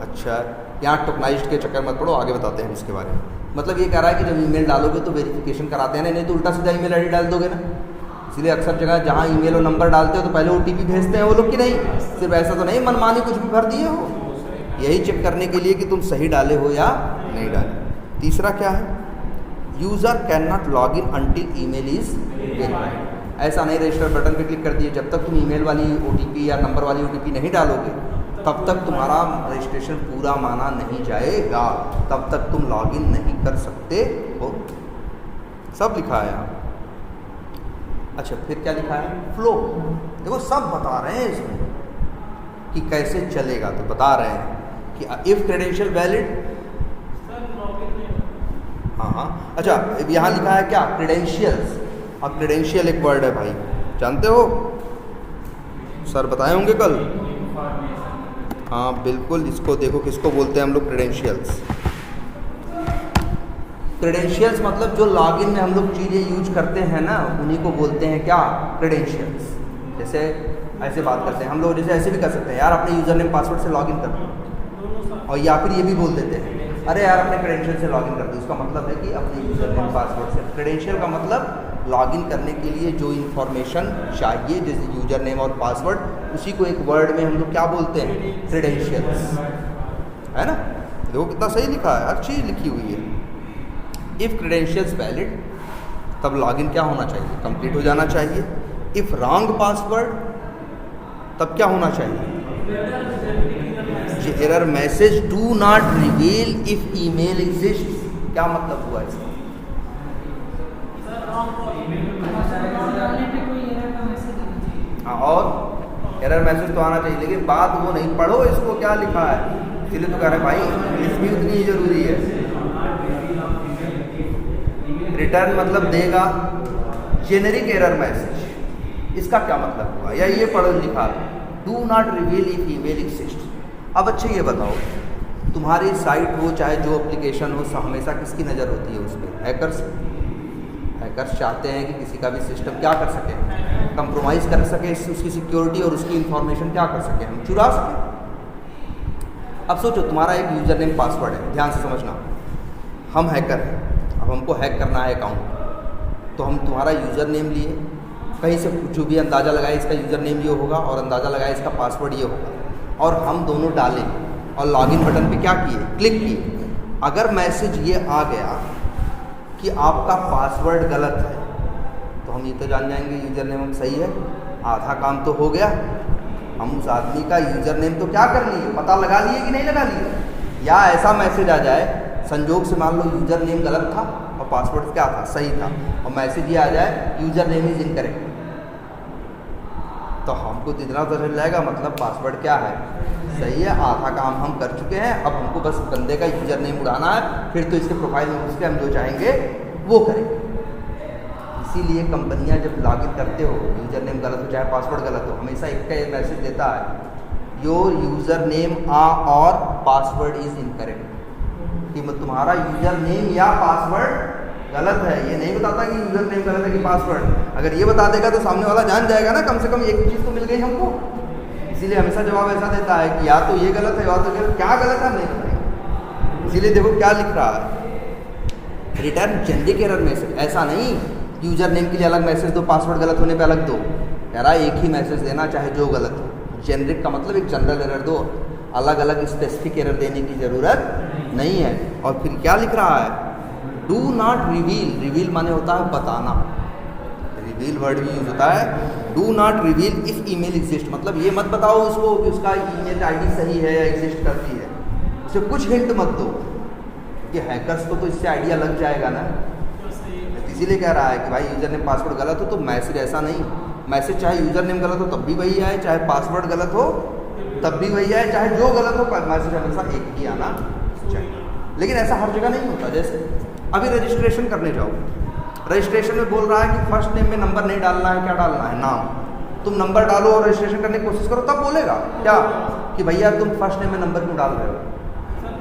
अच्छा यहाँ टोकनाइज्ड के चक्कर मत पड़ो, आगे बताते हैं इसके बारे में। मतलब ये कह रहा है कि जब ईमेल डालोगे तो वेरिफिकेशन कराते हैं ना, नहीं तो उल्टा सीधा ईमेल आईडी डाल दोगे ना। इसलिए अक्सर जगह जहाँ ईमेल और नंबर डालते हो तो पहले OTP भेजते हैं वो लोग कि नहीं, सिर्फ ऐसा तो नहीं मनमानी कुछ भी भर दिए हो, यही चेक करने के लिए कि तुम सही डाले हो या नहीं डाले। तीसरा क्या है, user can not log in until email is verified. ऐसा नहीं रजिस्टर बटन पे क्लिक कर दिए, जब तक तुम ईमेल वाली OTP या नंबर वाली OTP नहीं डालोगे तब तक तुम्हारा रजिस्ट्रेशन पूरा माना नहीं जाएगा, तब तक तुम लॉगिन नहीं कर सकते हो। सब लिखा है यहाँ। अच्छा फिर क्या लिखा है, फ्लो। देखो सब बता रहे हैं इसमें कि कैसे चलेगा, तो बता रहे हैं कि इफ क्रेडेंशियल वैलिड, हाँ। अच्छा यहाँ लिखा है क्या, क्रेडेंशियल्स। अब क्रेडेंशियल एक वर्ड है भाई, जानते हो, सर बताए होंगे कल। हाँ बिल्कुल, इसको देखो किसको बोलते हैं हम लोग, क्रेडेंशियल्स। क्रेडेंशियल्स मतलब जो लॉगिन में हम लोग चीज़ें यूज करते हैं ना, उन्हीं को बोलते हैं क्या, क्रेडेंशियल्स। जैसे ऐसे बात करते हैं हम लोग, जैसे ऐसे भी कर सकते हैं, यार अपने यूज़र नेम पासवर्ड से लॉगिन कर दो, और या फिर ये भी बोल देते हैं अरे यार अपने क्रेडेंशियल से लॉगिन कर दो। उसका मतलब है कि अपने यूज़र नेम पासवर्ड से। क्रेडेंशियल का मतलब लॉगिन करने के लिए जो इन्फॉर्मेशन चाहिए, जैसे यूज़र नेम और पासवर्ड, उसी को एक वर्ड में हम लोग क्या बोलते हैं, क्रेडेंशियल्स, है ना। देखो कितना सही लिखा है, हर चीज़ लिखी हुई है। इफ़ क्रेडेंशियल्स वैलिड, तब लॉगिन क्या होना चाहिए, कंप्लीट हो जाना चाहिए। इफ़ रॉन्ग पासवर्ड, तब क्या होना चाहिए, error message do not reveal if email exist. क्या मतलब हुआ इसका, और एरर मैसेज तो आना चाहिए, लेकिन बात वो नहीं, पढ़ो इसको क्या लिखा है। इसलिए तो कह रहे हैं भाई इंग्लिश भी उतनी ही जरूरी है। रिटर्न मतलब देगा, जेनेरिक एरर मैसेज, इसका क्या मतलब हुआ, या ये पढ़ो लिखा, do not reveal if email exist. अब अच्छा ये बताओ, तुम्हारी साइट हो चाहे जो एप्लीकेशन हो, हमेशा किसकी नज़र होती है उस पर, हैकर्स। हैकर्स चाहते हैं कि किसी का भी सिस्टम क्या कर सके, कंप्रोमाइज़ कर सके, उसकी सिक्योरिटी और उसकी इंफॉर्मेशन क्या कर सके, हम चुरा सकें। अब सोचो तुम्हारा एक यूज़र नेम पासवर्ड है, ध्यान से समझना, हम हैकर हैं, अब हमको हैक करना है अकाउंट, तो हम तुम्हारा यूज़र नेम लिए, कहीं से जो भी अंदाज़ा लगाए इसका यूज़र नेम ये होगा और अंदाज़ा लगाए इसका पासवर्ड ये होगा, और हम दोनों डालें और लॉगिन बटन पे क्या किए, क्लिक किए। अगर मैसेज ये आ गया कि आपका पासवर्ड गलत है, तो हम ये तो जान जाएंगे यूज़र नेम हम सही है, आधा काम तो हो गया। हम उस आदमी का यूज़र नेम तो क्या कर लिए, पता लगा लिए कि नहीं लगा लिए। या ऐसा मैसेज आ जाए, संजोग से मान लो यूज़र नेम गलत था और पासवर्ड क्या था, सही था, और मैसेज ये आ जाए यूज़र नेम इज़ इनकरेक्ट, तो हमको तो इतना तो चल जाएगा, मतलब पासवर्ड क्या है, सही है, आधा काम हम कर चुके हैं। अब हमको बस बंदे का यूज़र नेम उड़ाना है, फिर तो इसके प्रोफाइल में घुस के हम जो चाहेंगे वो करेंगे। इसीलिए कंपनियां जब लॉगिन करते हो, यूज़र नेम गलत हो चाहे पासवर्ड गलत हो, हमेशा एक का मैसेज देता है, योर यूज़र नेम और पासवर्ड इज़ इनकरेक्ट, कि तुम्हारा यूज़र नेम या पासवर्ड गलत है। ये नहीं बताता कि यूज़र नेम गलत है कि पासवर्ड। अगर ये बता देगा तो सामने वाला जान जाएगा ना, कम से कम एक चीज़ तो मिल गई हमको। इसीलिए हमेशा जवाब ऐसा देता है कि या तो ये गलत है या तो क्या गलत है नहीं बताएगा। इसीलिए देखो क्या लिख रहा है, रिटर्न जेनरिक एरर मैसेज, ऐसा नहीं यूजर नेम के लिए अलग मैसेज दो, पासवर्ड गलत होने पे अलग दो। कह रहा है एक ही मैसेज देना चाहे जो गलत हो। जेनरिक का मतलब एक जनरल एरर दो, अलग अलग स्पेसिफिक एरर देने की ज़रूरत नहीं है। और फिर क्या लिख रहा है, डू नॉट रिवील, रिवील माने होता है बताना, रिवील वर्ड भी यूज होता है। Do not reveal if email exist, मतलब ये मत बताओ उसको कि उसका ईमेल आईडी सही है या एग्जिस्ट करती है, उसे कुछ हिंट मत दो कि हैकर्स को तो इससे आइडिया लग जाएगा ना। इसीलिए कह रहा है कि भाई यूज़र नेम पासवर्ड गलत हो तो मैसेज, ऐसा नहीं मैसेज चाहे यूज़र नेम गलत हो तब भी वही आए, चाहे पासवर्ड गलत हो तब भी वही आए, चाहे जो गलत हो मैसेज हमेशा एक ही आना चाहिए। लेकिन ऐसा हर जगह नहीं होता। जैसे अभी रजिस्ट्रेशन करने जाओ, रजिस्ट्रेशन में बोल रहा है कि फर्स्ट नेम में नंबर नहीं डालना है, क्या डालना है, नाम। तुम नंबर डालो और रजिस्ट्रेशन करने की कोशिश करो, तब बोलेगा क्या कि भैया तुम फर्स्ट नेम में नंबर क्यों डाल रहे हो,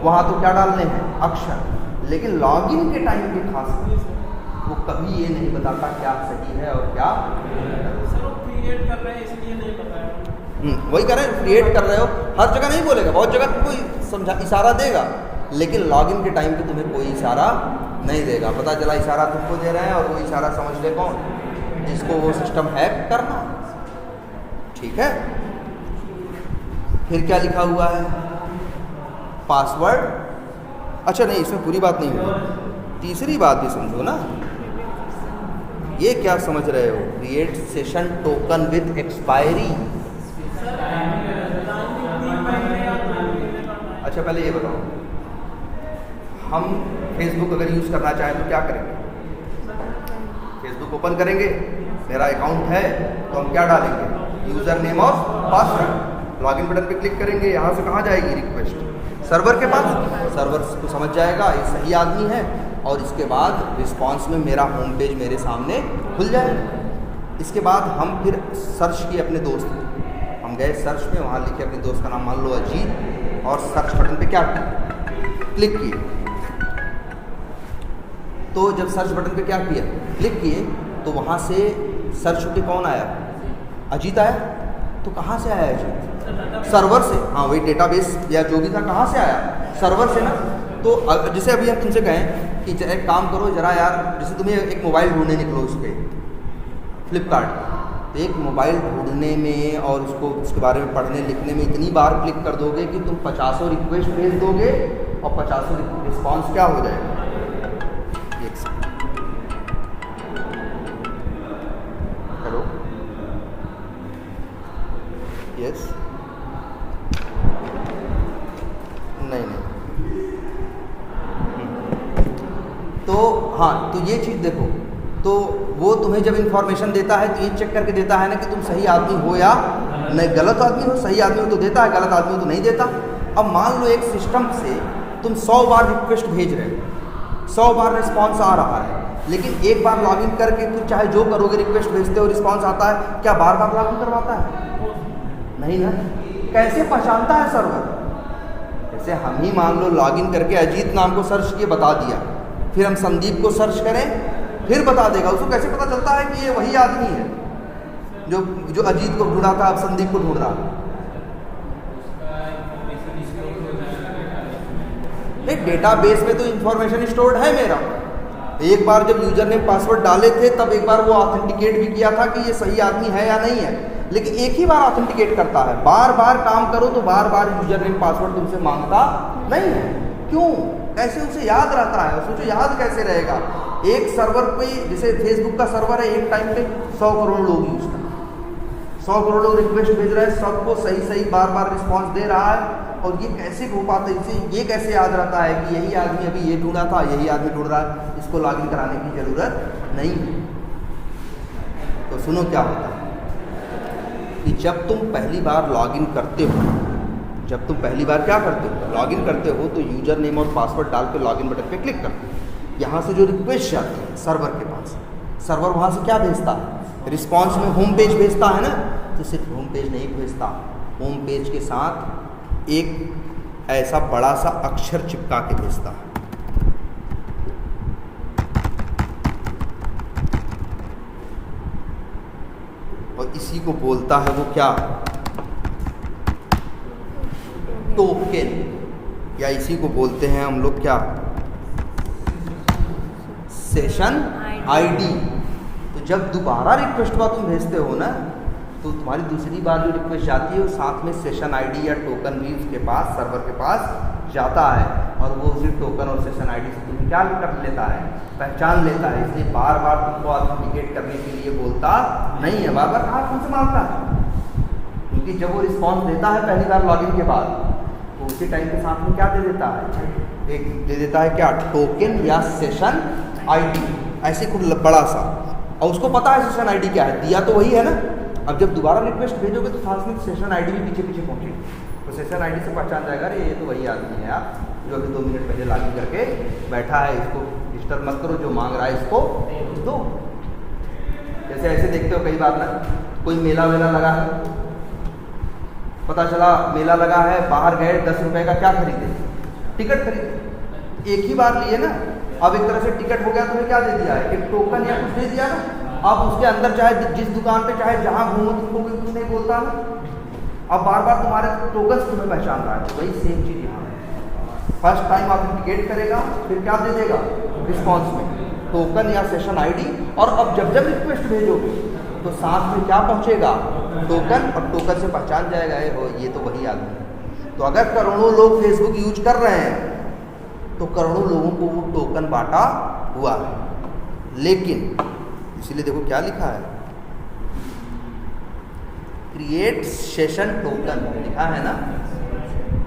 वहाँ तो क्या डालने हैं, अक्षर। लेकिन लॉगिन के टाइम पे खास वो कभी ये नहीं बताता क्या सही है और क्या क्रिएट कर रहे हैं इसलिए नहीं बताया। वही कर रहे हैं, क्रिएट कर रहे हो, हर जगह नहीं बोलेगा, बहुत जगह तुमको समझा इशारा देगा, लेकिन लॉगिन के टाइम पे तुम्हें कोई इशारा नहीं देगा। पता चला इशारा तुमको दे रहे हैं और वो इशारा समझ ले कौन, जिसको वो सिस्टम हैक करना। ठीक है, फिर क्या लिखा हुआ है, पासवर्ड। अच्छा नहीं, इसमें पूरी बात नहीं हुई, तीसरी बात भी समझो ना। ये क्या समझ रहे हो, create session token with expiry. अच्छा पहले ये बताओ, हम फेसबुक अगर यूज़ करना चाहें तो क्या करेंगे, फेसबुक ओपन करेंगे, मेरा अकाउंट है तो हम क्या डालेंगे, यूज़र नेम और पासवर्ड, लॉगिन बटन पे क्लिक करेंगे, यहाँ से कहाँ जाएगी रिक्वेस्ट, सर्वर के पास, सर्वर को समझ जाएगा ये सही आदमी है, और इसके बाद रिस्पांस में मेरा होम पेज मेरे सामने खुल जाएगा। इसके बाद हम फिर सर्च किए अपने दोस्त को, हम गए सर्च में, वहाँ लिखे अपने दोस्त का नाम, मान लो अजीत, और सर्च बटन पे क्या क्लिक किए। तो जब सर्च बटन पे क्या किया, क्लिक किए, तो वहाँ से सर्च होके कौन आया, अजीत आया। तो कहाँ से आया अजीत, सर्वर से। हाँ वही डेटाबेस या जो भी था, कहाँ से आया, सर्वर से ना। तो जैसे अभी हम तुमसे कहें कि एक काम करो जरा यार, जैसे तुम्हें एक मोबाइल ढूंढने निकलो उस पर फ्लिपकार्ट, तो एक मोबाइल ढूंढने में और उसके बारे में पढ़ने लिखने में इतनी बार क्लिक कर दोगे कि तुम 50 रिक्वेस्ट भेज दोगे और 50 रिस्पॉन्स क्या हो जाएगा। हेलो, यस, नहीं तो हाँ, तो ये चीज़ देखो, तो वो तुम्हें जब इन्फॉर्मेशन देता है तो ये चेक करके देता है ना कि तुम सही आदमी हो या नहीं, गलत आदमी हो, सही आदमी हो तो देता है, गलत आदमी हो तो नहीं देता। अब मान लो एक सिस्टम से तुम 100 बार रिक्वेस्ट भेज रहे हो, 100 बार रिस्पांस आ रहा है, लेकिन एक बार लॉगिन करके तुम चाहे जो करोगे, रिक्वेस्ट भेजते हो, रिस्पांस आता है, क्या बार बार लॉगिन करवाता है, नहीं ना। कैसे पहचानता है सर्वर, जैसे हम ही मान लो लॉगिन करके अजीत नाम को सर्च किए, बता दिया, फिर हम संदीप को सर्च करें, फिर बता देगा। उसको कैसे पता चलता है कि ये वही आदमी है जो अजीत को ढूंढा था, अब संदीप को ढूंढ रहा है। एक डेटाबेस में तो इंफॉर्मेशन स्टोर्ड है मेरा। एक बार जब यूजर नेम पासवर्ड डाले थे तब एक बार वो ऑथेंटिकेट भी किया था कि ये सही आदमी है या नहीं है, लेकिन एक ही बार ऑथेंटिकेट करता है। बार बार काम करो तो बार बार यूजर नेम पासवर्ड तुमसे मांगता नहीं है। क्यों, कैसे उसे याद रहता है, सोचो याद कैसे रहेगा। एक सर्वर पे, जैसे फेसबुक का सर्वर है, एक टाइम पे 100 करोड़ लोग यूज कर, 100 करोड़ लोग रिक्वेस्ट भेज रहे हैं, सबको सही सही बार बार रिस्पॉन्स दे रहा है, और ये कैसे हो पाता है, इसे ये कैसे याद रहता है कि यही आदमी अभी ये ढूंढा था, यही आदमी ढूंढ रहा है, इसको लॉगिन कराने की ज़रूरत नहीं है। तो सुनो क्या होता है कि जब तुम पहली बार लॉगिन करते हो, जब तुम पहली बार क्या करते हो, लॉगिन करते हो, तो यूजर नेम और पासवर्ड डाल के लॉगिन बटन पे क्लिक करते हो। यहाँ से जो रिक्वेस्ट जाती है सर्वर के पास, सर्वर वहाँ से क्या भेजता है, रिस्पॉन्स में होम पेज भेजता है ना। तो सिर्फ होम पेज नहीं भेजता, होम पेज के साथ एक ऐसा बड़ा सा अक्षर चिपका के भेजता है। और इसी को बोलता है वो क्या, टोकन, या इसी को बोलते हैं हम लोग क्या, सेशन आईडी। तो जब दोबारा रिक्वेस्ट का तुम भेजते हो ना, तो तुम्हारी दूसरी बार जो रिक्वेस्ट जाती है वो साथ में सेशन आईडी या टोकन भी उसके पास, सर्वर के पास जाता है, और वो उसी टोकन और सेशन आईडी से तुम्हें क्या कर लेता है, पहचान लेता है। इसलिए बार बार तुमको ऑथेंटिकेट करने के लिए बोलता नहीं है, बार बार कहाँ तुमसे मांगता है, क्योंकि जब वो रिस्पॉन्स देता है पहली बार लॉगिन के बाद, तो उसी टाइम के साथ में क्या दे देता है, एक दे देता है क्या, टोकन या सेशन आईडी, ऐसे कुछ बड़ा सा, और उसको पता है सेशन आईडी क्या है, दिया तो वही है ना। अब जब दोबारा रिक्वेस्ट भेजोगे तो साथ में सेशन आईडी भी पीछे पीछे पहुंचेगी, तो सेशन आईडी से पहचान जाएगा, अरे ये तो वही आदमी है यार जो अभी 2 मिनट पहले लॉगिन करके बैठा है, इसको डिस्टर्ब मत करो, जो मांग रहा है इसको दो। जैसे ऐसे देखते हो कई बार ना, कोई मेला वेला लगा है, पता चला मेला लगा है, बाहर गए 10 रुपए का क्या खरीदे, टिकट खरीदे, एक ही बार लिए ना, अब एक तरह से टिकट हो गया, तुम्हें क्या दे दिया है, एक टोकन या कुछ दे दिया ना। अब उसके अंदर चाहे जिस दुकान पे चाहे जहाँ घूमो तुमको भी कुछ नहीं बोलता ना, अब बार बार तुम्हारे टोकन तुम्हें पहचान रहा है। तो वही सेम चीज़ यहाँ है, फर्स्ट टाइम ऑथेंटिकेट करेगा, फिर क्या दे देगा रिस्पॉन्स में, टोकन या सेशन आईडी, और अब जब जब रिक्वेस्ट भेजोगे तो साथ में क्या पहुँचेगा, टोकन, और टोकन से पहचान जाएगा ये तो वही आदमी है। तो अगर करोड़ों लोग फेसबुक यूज कर रहे हैं तो करोड़ों लोगों को वो टोकन बांटा हुआ है। लेकिन इसीलिए देखो क्या लिखा है, क्रिएट सेशन टोकन लिखा है ना,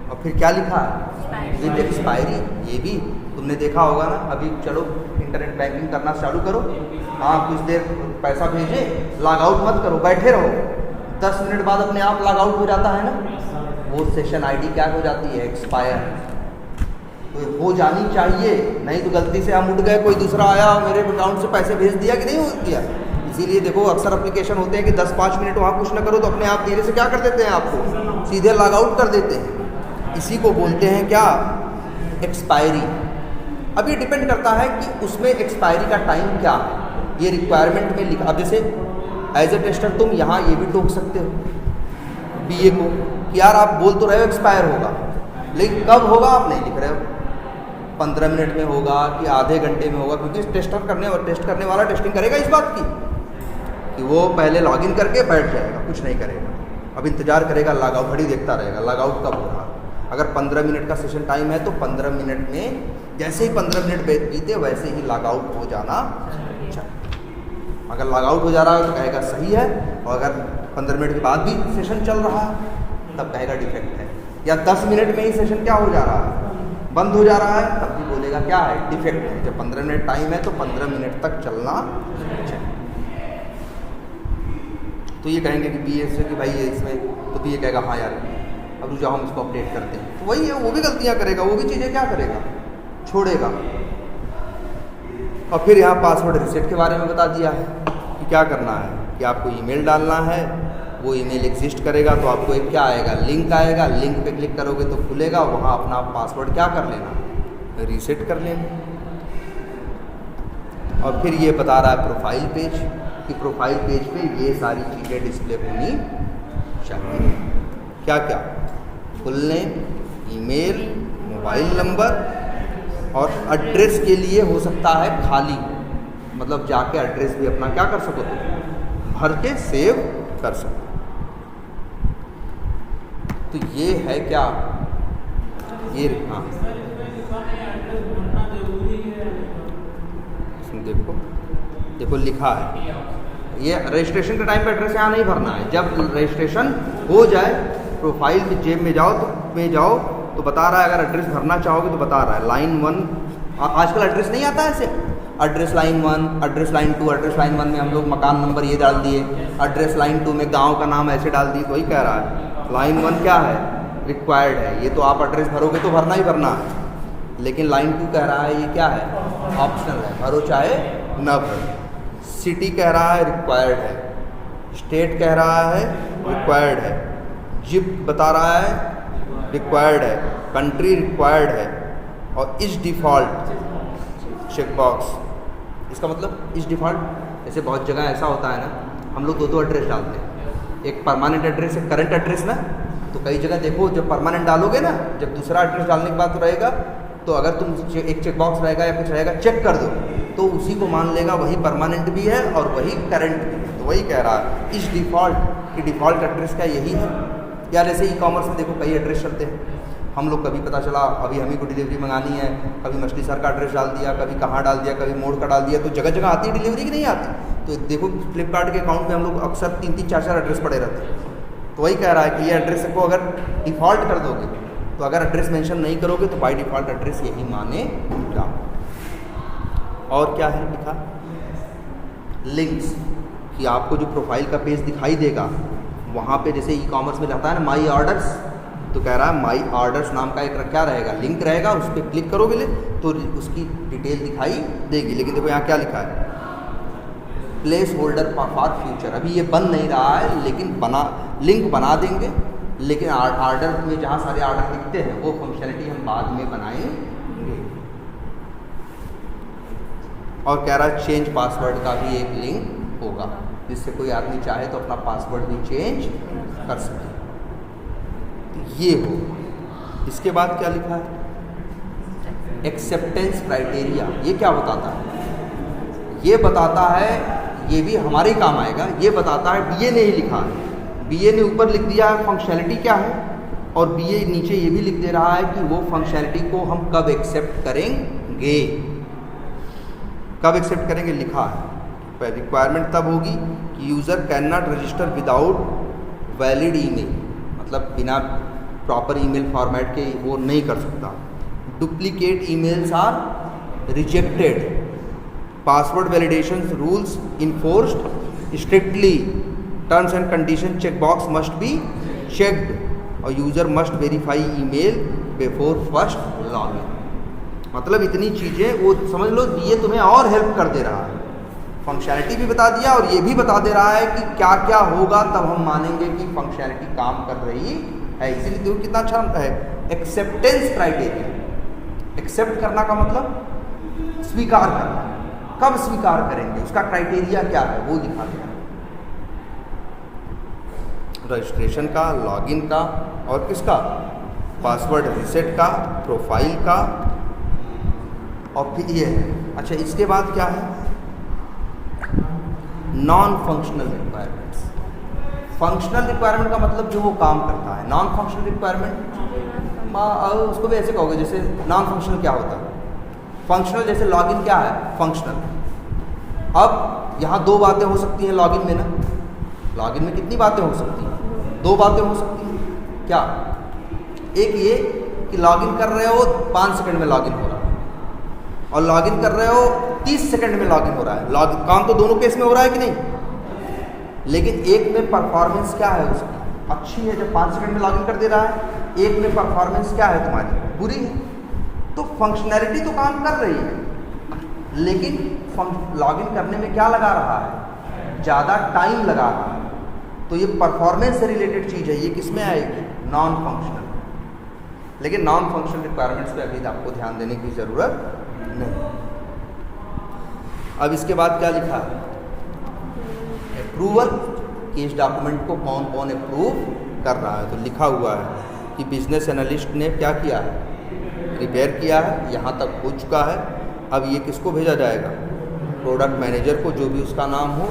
और फिर क्या लिखा है, विद एक्सपायरी। ये भी तुमने देखा होगा ना, अभी चलो इंटरनेट बैंकिंग करना चालू करो, हाँ कुछ देर पैसा भेजे, लॉग आउट मत करो, बैठे रहो, 10 मिनट बाद अपने आप लॉग आउट हो जाता है ना, वो सेशन आईडी क्या हो जाती है, एक्सपायर। तो हो जानी चाहिए, नहीं तो गलती से हम उठ गए, कोई दूसरा आया मेरे अकाउंट से पैसे भेज दिया कि नहीं हो दिया। इसीलिए देखो अक्सर एप्लीकेशन होते हैं कि 10-5 मिनट वहाँ कुछ ना करो तो अपने आप धीरे से क्या कर देते हैं, आपको सीधे लॉग आउट कर देते हैं। इसी को बोलते हैं क्या, एक्सपायरी। अब ये डिपेंड करता है कि उसमें एक्सपायरी का टाइम क्या है, ये रिक्वायरमेंट में लिखा। अब जैसे एज ए टेस्टर तुम यहाँ ये भी टोक सकते हो BA को कि यार आप बोल तो रहे हो एक्सपायर होगा, लेकिन कब होगा आप नहीं लिख रहे हो, 15 मिनट में होगा कि आधे घंटे में होगा, क्योंकि टेस्ट करने वाला टेस्टिंग करेगा इस बात की कि वो पहले लॉगिन करके बैठ जाएगा, कुछ नहीं करेगा, अब इंतजार करेगा, लॉग आउट घड़ी देखता रहेगा लॉग आउट कब हो रहा। अगर 15 मिनट का सेशन टाइम है तो 15 मिनट में जैसे ही 15 मिनट बीते वैसे ही लॉग आउट हो जाना चाहिए। अगर लॉग आउट हो जा रहा है तो कहेगा सही है, और अगर 15 मिनट के बाद भी सेशन चल रहा है तब कहेगा डिफेक्ट है, या 10 मिनट में ही सेशन क्या हो जा रहा है, बंद हो जा रहा है, तब भी बोलेगा क्या है, डिफेक्ट है। जब 15 मिनट टाइम है तो 15 मिनट तक चलना चाहिए। तो ये कहेंगे कि BA से कि भाई ये इसमें, तो BA कहेगा हाँ यार अब रुक जाओ हम इसको अपडेट करते हैं। तो वही है, वो भी गलतियाँ करेगा, वो भी चीज़ें क्या करेगा, छोड़ेगा। और फिर यहाँ पासवर्ड रीसेट के बारे में बता दिया है कि क्या करना है, कि आपको ईमेल डालना है, वो ईमेल एग्जिस्ट करेगा तो आपको एक क्या आएगा, लिंक आएगा, लिंक पे क्लिक करोगे तो खुलेगा, वहाँ अपना पासवर्ड क्या कर लेना, रीसेट कर लेना। और फिर ये बता रहा है प्रोफाइल पेज, कि प्रोफाइल पेज पे ये सारी चीज़ें डिस्प्ले होनी चाहिए। क्या क्या, full name, email, mobile number, और एड्रेस के लिए हो सकता है खाली, मतलब जाके एड्रेस भी अपना क्या कर सको, भर के सेव कर सको। तो ये है क्या, ये हाँ इसमें देखो लिखा है, ये रजिस्ट्रेशन के टाइम पे एड्रेस यहाँ नहीं भरना है। जब रजिस्ट्रेशन हो जाए प्रोफाइल में जेब में जाओ तो बता रहा है, अगर एड्रेस भरना चाहोगे तो बता रहा है लाइन 1, आजकल एड्रेस नहीं आता है ऐसे, address line 1, address line 2, address line 1 में हम लोग मकान नंबर ये डाल दिए, एड्रेस लाइन 2 में गांव का नाम ऐसे डाल दिए। तो वही कह रहा है लाइन 1 क्या है, रिक्वायर्ड है, ये तो आप एड्रेस भरोगे तो भरना ही भरना है। लेकिन लाइन 2 कह रहा है ये क्या है, ऑप्शनल है, भरो चाहे न भरो। सिटी कह रहा है रिक्वायर्ड है, स्टेट कह रहा है रिक्वायर्ड है, जिप बता रहा है रिक्वायर्ड है, कंट्री रिक्वायर्ड है, और इस डिफ़ॉल्ट चेकबॉक्स। इसका मतलब इस डिफ़ॉल्ट, जैसे बहुत जगह ऐसा होता है ना, हम लोग दो एड्रेस डालते हैं, एक परमानेंट एड्रेस, एक करंट एड्रेस ना। तो कई जगह देखो जब परमानेंट डालोगे ना, जब दूसरा एड्रेस डालने के बाद तो रहेगा, तो अगर तुम एक चेकबॉक्स रहेगा या कुछ रहेगा चेक कर दो, तो उसी को मान लेगा वही परमानेंट भी है और वही करंट भी है। तो वही कह रहा है इस डिफ़ॉल्ट एड्रेस का यही है। या जैसे ई कॉमर्स में देखो कई एड्रेस चलते हैं, हम लोग कभी पता चला अभी हमें को डिलीवरी मंगानी है, कभी मछली सर का एड्रेस डाल दिया, कभी कहाँ डाल दिया, कभी मोड़ का डाल दिया, तो जगह जगह आती है डिलीवरी की नहीं आती। तो देखो फ्लिपकार्ट के अकाउंट में हम लोग अक्सर 3-3, 4-4 एड्रेस पड़े रहते हैं। तो वही कह रहा है कि ये एड्रेस को अगर डिफ़ॉल्ट कर दोगे, तो अगर एड्रेस मेंशन नहीं करोगे तो बाय डिफ़ॉल्ट एड्रेस यही मानेगा। और क्या है लिखा, लिंक्स, कि आपको जो प्रोफाइल का पेज दिखाई देगा वहाँ पे जैसे ई कॉमर्स में रहता है ना माई ऑर्डर्स, तो कह रहा है माई ऑर्डर्स नाम का एक क्या रहेगा, लिंक रहेगा, उस पर क्लिक करोगे तो उसकी डिटेल दिखाई देगी। लेकिन देखो यहाँ क्या लिखा है, प्लेस होल्डर फॉर फ्यूचर। अभी ये बन नहीं रहा है, लेकिन लिंक बना देंगे, लेकिन ऑर्डर में जहाँ सारे ऑर्डर दिखते हैं वो फंक्शनलिटी हम बाद में बनाएंगे। और कह रहा है चेंज पासवर्ड का भी एक लिंक होगा, जिससे कोई आदमी चाहे तो अपना पासवर्ड भी चेंज कर सके। ये हो। इसके बाद क्या लिखा है, एक्सेप्टेंस क्राइटेरिया। ये क्या बताता है, ये बताता है, ये भी हमारे काम आएगा। ये बताता है, बीए ने ही लिखा है, बीए ने ऊपर लिख दिया है फंक्शनैलिटी क्या है, और बीए नीचे ये भी लिख दे रहा है कि वो फंक्शनैलिटी को हम कब एक्सेप्ट करेंगे। कब एक्सेप्ट करेंगे लिखा है, रिक्वायरमेंट तब होगी कि user can not register without valid email, मतलब बिना प्रॉपर ईमेल फॉर्मेट के वो नहीं कर सकता। Duplicate emails are rejected, password validation rules enforced strictly, terms and condition checkbox must be checked, और user must verify email before first login. मतलब इतनी चीज़ें वो समझ लो, ये तुम्हें और हेल्प कर दे रहा है। फंक्शनैलिटी भी बता दिया और ये भी बता दे रहा है कि क्या क्या होगा, तब हम मानेंगे कि फंक्शनैलिटी काम कर रही है। इसीलिए देखो कितना अच्छा है, एक्सेप्टेंस क्राइटेरिया। एक्सेप्ट करना का मतलब स्वीकार करना, कब स्वीकार करेंगे, उसका क्राइटेरिया क्या है वो दिखा दिया। रजिस्ट्रेशन का, लॉगिन का, और किसका, पासवर्ड रीसेट का, प्रोफाइल का, और फिर ये है। अच्छा, इसके बाद क्या है, non functional requirements. Functional requirement का मतलब जो वो काम करता है। नॉन फंक्शनल रिक्वायरमेंट उसको भी ऐसे कहोगे, जैसे नॉन फंक्शनल क्या होता है, फंक्शनल जैसे लॉगिन क्या है, फंक्शनल। अब यहाँ दो बातें हो सकती हैं लॉगिन में ना, लॉगिन में कितनी बातें हो सकती हैं, दो बातें हो सकती हैं। क्या, एक ये कि लॉगिन कर रहे हो 5 सेकंड में लॉगिन हो रहा है, और लॉगिन कर रहे हो 30 सेकंड में लॉगिन हो रहा है। लॉगिन काम तो दोनों केस में हो रहा है कि नहीं, लेकिन एक में परफॉर्मेंस क्या है उसकी अच्छी है, जब 5 सेकंड में लॉगिन कर दे रहा है। एक में परफॉर्मेंस क्या है तुम्हारी, बुरी है। तो फंक्शनैलिटी तो काम कर रही है, लेकिन लॉगिन करने में क्या लगा रहा है, ज़्यादा टाइम लगा रहा है। तो ये परफॉर्मेंस से रिलेटेड चीज़ है, ये किस में आएगी, नॉन फंक्शनल। लेकिन नॉन फंक्शनल रिक्वायरमेंट्स पे अभी आपको ध्यान देने की ज़रूरत नहीं। अब इसके बाद क्या लिखा है, अप्रूवल, कि इस डॉक्यूमेंट को कौन कौन अप्रूव कर रहा है। तो लिखा हुआ है कि बिजनेस एनालिस्ट ने क्या किया है, प्रिपेयर किया है, यहाँ तक हो चुका है। अब ये किसको भेजा जाएगा, प्रोडक्ट मैनेजर को, जो भी उसका नाम हो।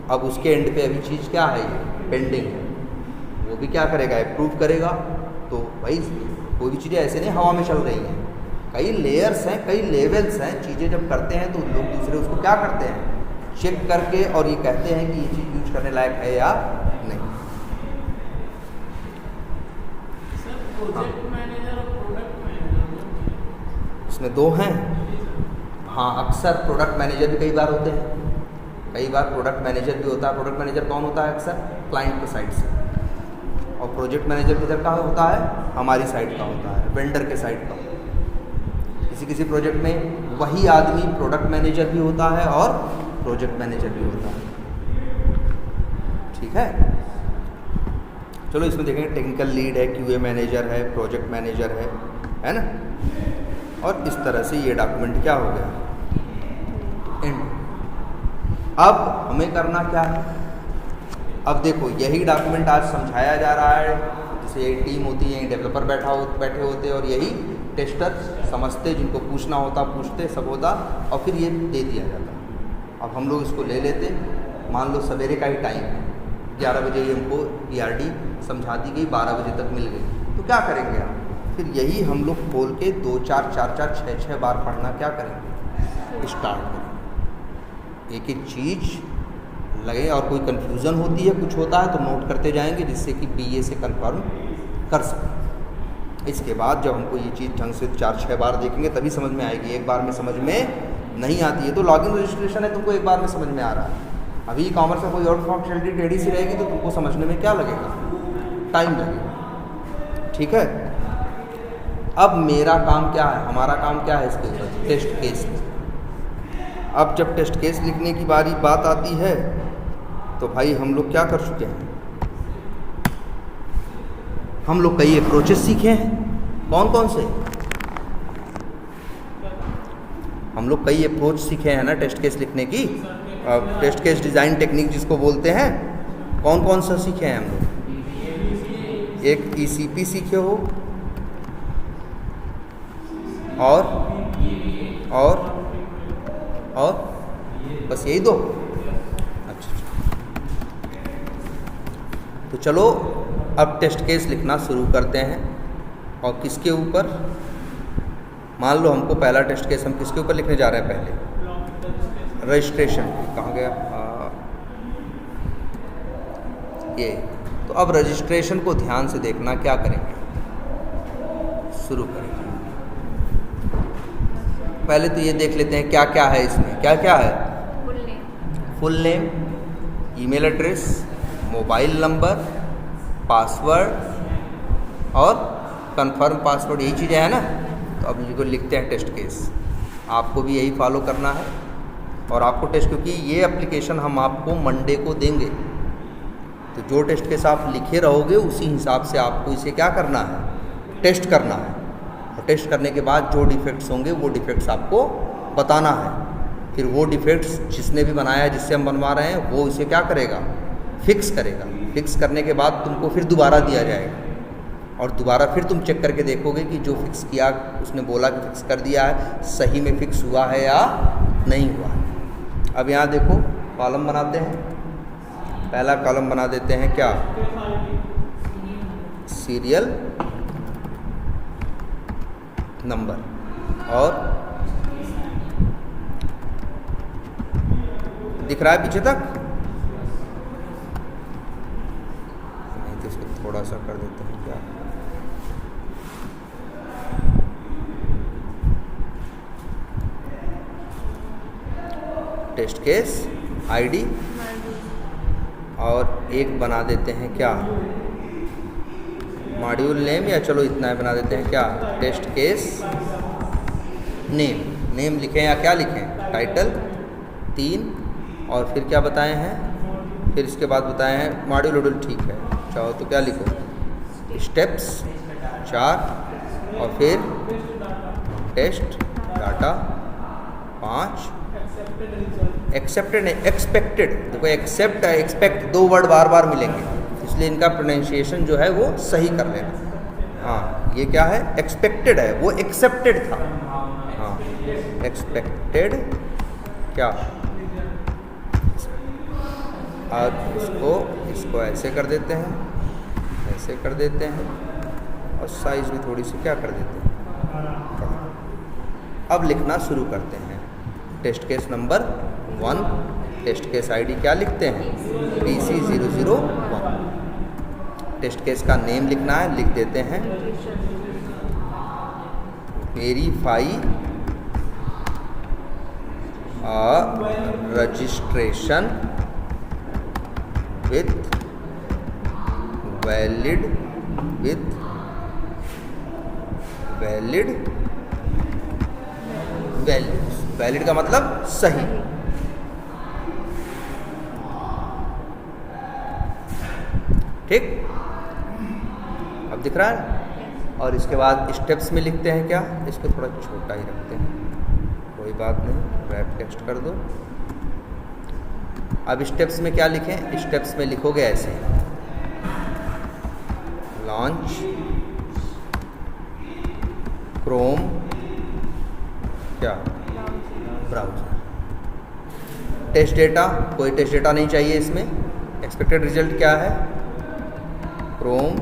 अब उसके एंड पे अभी चीज़ क्या है, ये पेंडिंग है, वो भी क्या करेगा, अप्रूव करेगा। तो भाई कोई भी चीज़ें ऐसे नहीं हवा में चल रही हैं, कई लेयर्स हैं, कई लेवल्स हैं। चीज़ें जब करते हैं तो लोग दूसरे उसको क्या करते हैं, चेक करके, और ये कहते हैं कि ये चीज़ यूज करने लायक है या नहीं। प्रोजेक्ट मैनेजर और प्रोडक्ट मैनेजर इसमें दो हैं। हाँ, अक्सर प्रोडक्ट मैनेजर भी कई बार होते हैं, कई बार प्रोडक्ट मैनेजर भी होता है। प्रोडक्ट मैनेजर कौन होता है, अक्सर क्लाइंट के साइड से, और प्रोजेक्ट मैनेजर किधर का होता है, हमारी साइड का होता है, वेंडर के साइड का। किसी किसी प्रोजेक्ट में वही आदमी प्रोडक्ट मैनेजर भी होता है और प्रोजेक्ट मैनेजर भी होता है। ठीक है, चलो इसमें देखेंगे टेक्निकल लीड है, क्यूए मैनेजर है, प्रोजेक्ट मैनेजर है ना। और इस तरह से ये डॉक्यूमेंट क्या हो गया, एंड। अब हमें करना क्या है, अब देखो यही डॉक्यूमेंट आज समझाया जा रहा है, जैसे यही टीम होती है, डेवलपर बैठे होते हैं, और यही टेस्टर समझते, जिनको पूछना होता पूछते, सब होता, और फिर ये दे दिया जाता। अब हम लोग इसको ले लेते, मान लो सवेरे का ही टाइम है, 11 बजे ही हमको PRD समझा दी गई, 12 बजे तक मिल गई, तो क्या करेंगे आप? फिर यही हम लोग खोल के 2 4 4 4 6 6 बार पढ़ना क्या करेंगे? स्टार्ट करेंगे। एक एक चीज़ लगे, और कोई कन्फ्यूज़न होती है, कुछ होता है तो नोट करते जाएंगे, जिससे कि BA से कन्फर्म कर सकें। इसके बाद जब हमको ये चीज़ ढंग से 4-6 बार देखेंगे तभी समझ में आएगी। एक बार में समझ में नहीं आती है। तो लॉगिन रजिस्ट्रेशन है, तुमको एक बार में समझ में आ रहा है। अभी कॉमर्स में कोई और फंक्शनलिटी टेढ़ी सी रहेगी तो तुमको समझने में क्या लगेगा? टाइम लगेगा। ठीक है। अब मेरा काम क्या है, हमारा काम क्या है इसके ऊपर? Test case. अब जब टेस्ट केस लिखने की बात आती है तो भाई हम लोग क्या कर चुके हैं? हम लोग कई अप्रोचेस सीखे हैं। कौन कौन से? हम लोग कई अप्रोच सीखे हैं ना टेस्ट केस लिखने की। टेस्ट केस डिज़ाइन टेक्निक जिसको बोलते हैं, कौन कौन सा सीखे हैं हम लोग? एक ECP सीखे हो, और बस यही दो। अच्छा, तो चलो अब टेस्ट केस लिखना शुरू करते हैं। और किसके ऊपर? मान लो हमको पहला टेस्ट केस हम किसके ऊपर लिखने जा रहे हैं? पहले रजिस्ट्रेशन। कहाँ गया? ये। तो अब रजिस्ट्रेशन को ध्यान से देखना, क्या करेंगे? शुरू करेंगे। पहले तो ये देख लेते हैं क्या क्या है इसमें। क्या क्या है? Full name, email address, mobile number, password और कंफर्म पासवर्ड, यही चीज़ें हैं ना। तो अब इनको लिखते हैं टेस्ट केस। आपको भी यही फॉलो करना है। और आपको टेस्ट, क्योंकि ये एप्लीकेशन हम आपको मंडे को देंगे, तो जो टेस्ट केस आप लिखे रहोगे उसी हिसाब से आपको इसे क्या करना है? टेस्ट करना है। और टेस्ट करने के बाद जो डिफेक्ट्स होंगे वो डिफेक्ट्स आपको बताना है। फिर वो डिफेक्ट्स जिसने भी बनाया है, जिससे हम बनवा रहे हैं, वो इसे क्या करेगा? फिक्स करेगा। फिक्स करने के बाद तुमको फिर दोबारा दिया जाएगा, और दोबारा फिर तुम चेक करके देखोगे कि जो फिक्स किया, उसने बोला कि फिक्स कर दिया है, सही में फिक्स हुआ है या नहीं हुआ है। अब यहाँ देखो, कॉलम बनाते हैं। पहला कॉलम बना देते हैं क्या? Serial number. और दिख रहा है पीछे तक? नहीं तो इसको थोड़ा सा कर देते हैं क्या? टेस्ट केस ID, और एक बना देते हैं क्या? मॉड्यूल नेम, या चलो इतना बना देते हैं क्या? Test case name. नेम लिखें या क्या लिखें? टाइटल 3, और फिर क्या बताए हैं? फिर इसके बाद बताए हैं मॉड्यूल वोड्यूल, ठीक है। चाहो तो क्या लिखो? स्टेप्स 4, और फिर टेस्ट डाटा 5। एक्सेप्टेड नहीं, एक्सपेक्टेड। देखो एक्सेप्ट है, एक्सपेक्ट, दो वर्ड बार बार मिलेंगे, इसलिए इनका प्रोनाउंसिएशन जो है वो सही कर लेना। हाँ, ये क्या है? एक्सपेक्टेड है, वो एक्सेप्टेड था। हाँ, एक्सपेक्टेड क्या? और इसको ऐसे कर देते हैं, ऐसे कर देते हैं, और साइज भी थोड़ी सी क्या कर देते हैं। अब लिखना शुरू करते हैं। Test case number 1, test case ID क्या लिखते हैं? PC001। टेस्ट केस का नेम लिखना है, लिख देते हैं verify registration with valid valid का मतलब सही। ठीक, अब दिख रहा है। और इसके बाद स्टेप्स में लिखते हैं क्या? इसको थोड़ा छोटा ही रखते हैं, कोई बात नहीं, रैप टेक्स्ट कर दो। अब स्टेप्स में क्या लिखें? स्टेप्स में लिखोगे ऐसे: लॉन्च क्रोम क्या, ब्राउज़र। टेस्ट डेटा, कोई टेस्ट डेटा नहीं चाहिए इसमें। एक्सपेक्टेड रिजल्ट क्या है, Chrome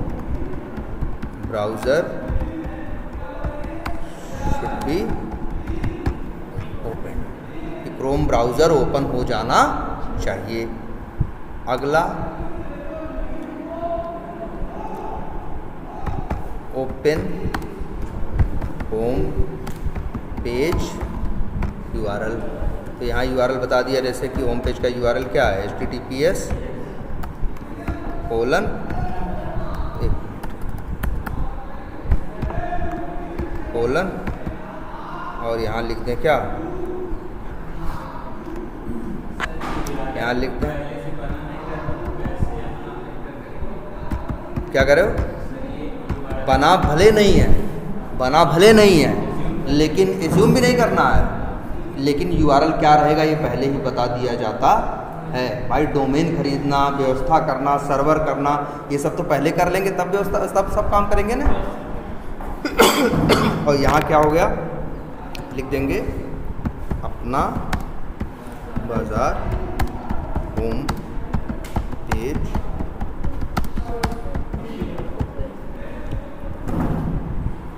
browser should be open, कि क्रोम ब्राउज़र ओपन हो जाना चाहिए। अगला, ओपन होम पेज URL। तो यहाँ URL बता दिया, जैसे कि होम पेज का URL क्या है, https:// और यहाँ लिख दें क्या, यहाँ लिख दें क्या करे हो, बना भले नहीं है, बना भले नहीं है, लेकिन एज्यूम भी नहीं करना है, लेकिन URL क्या रहेगा ये पहले ही बता दिया जाता है। भाई डोमेन खरीदना, व्यवस्था करना, सर्वर करना, ये सब तो पहले कर लेंगे, तब व्यवस्था सब काम करेंगे ना। और यहाँ क्या हो गया, लिख देंगे अपना बाजार होम पेज।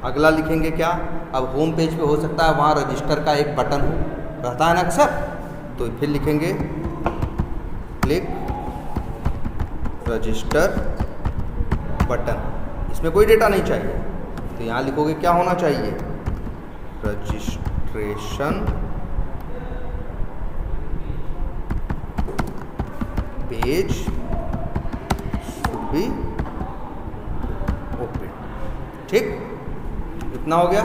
अगला लिखेंगे क्या, अब होम पेज पे हो सकता है वहाँ रजिस्टर का एक बटन हो, रहता है ना अक्सर, तो फिर लिखेंगे क्लिक रजिस्टर बटन। इसमें कोई डेटा नहीं चाहिए, तो यहाँ लिखोगे क्या होना चाहिए, registration page should be open. ठीक, इतना हो गया।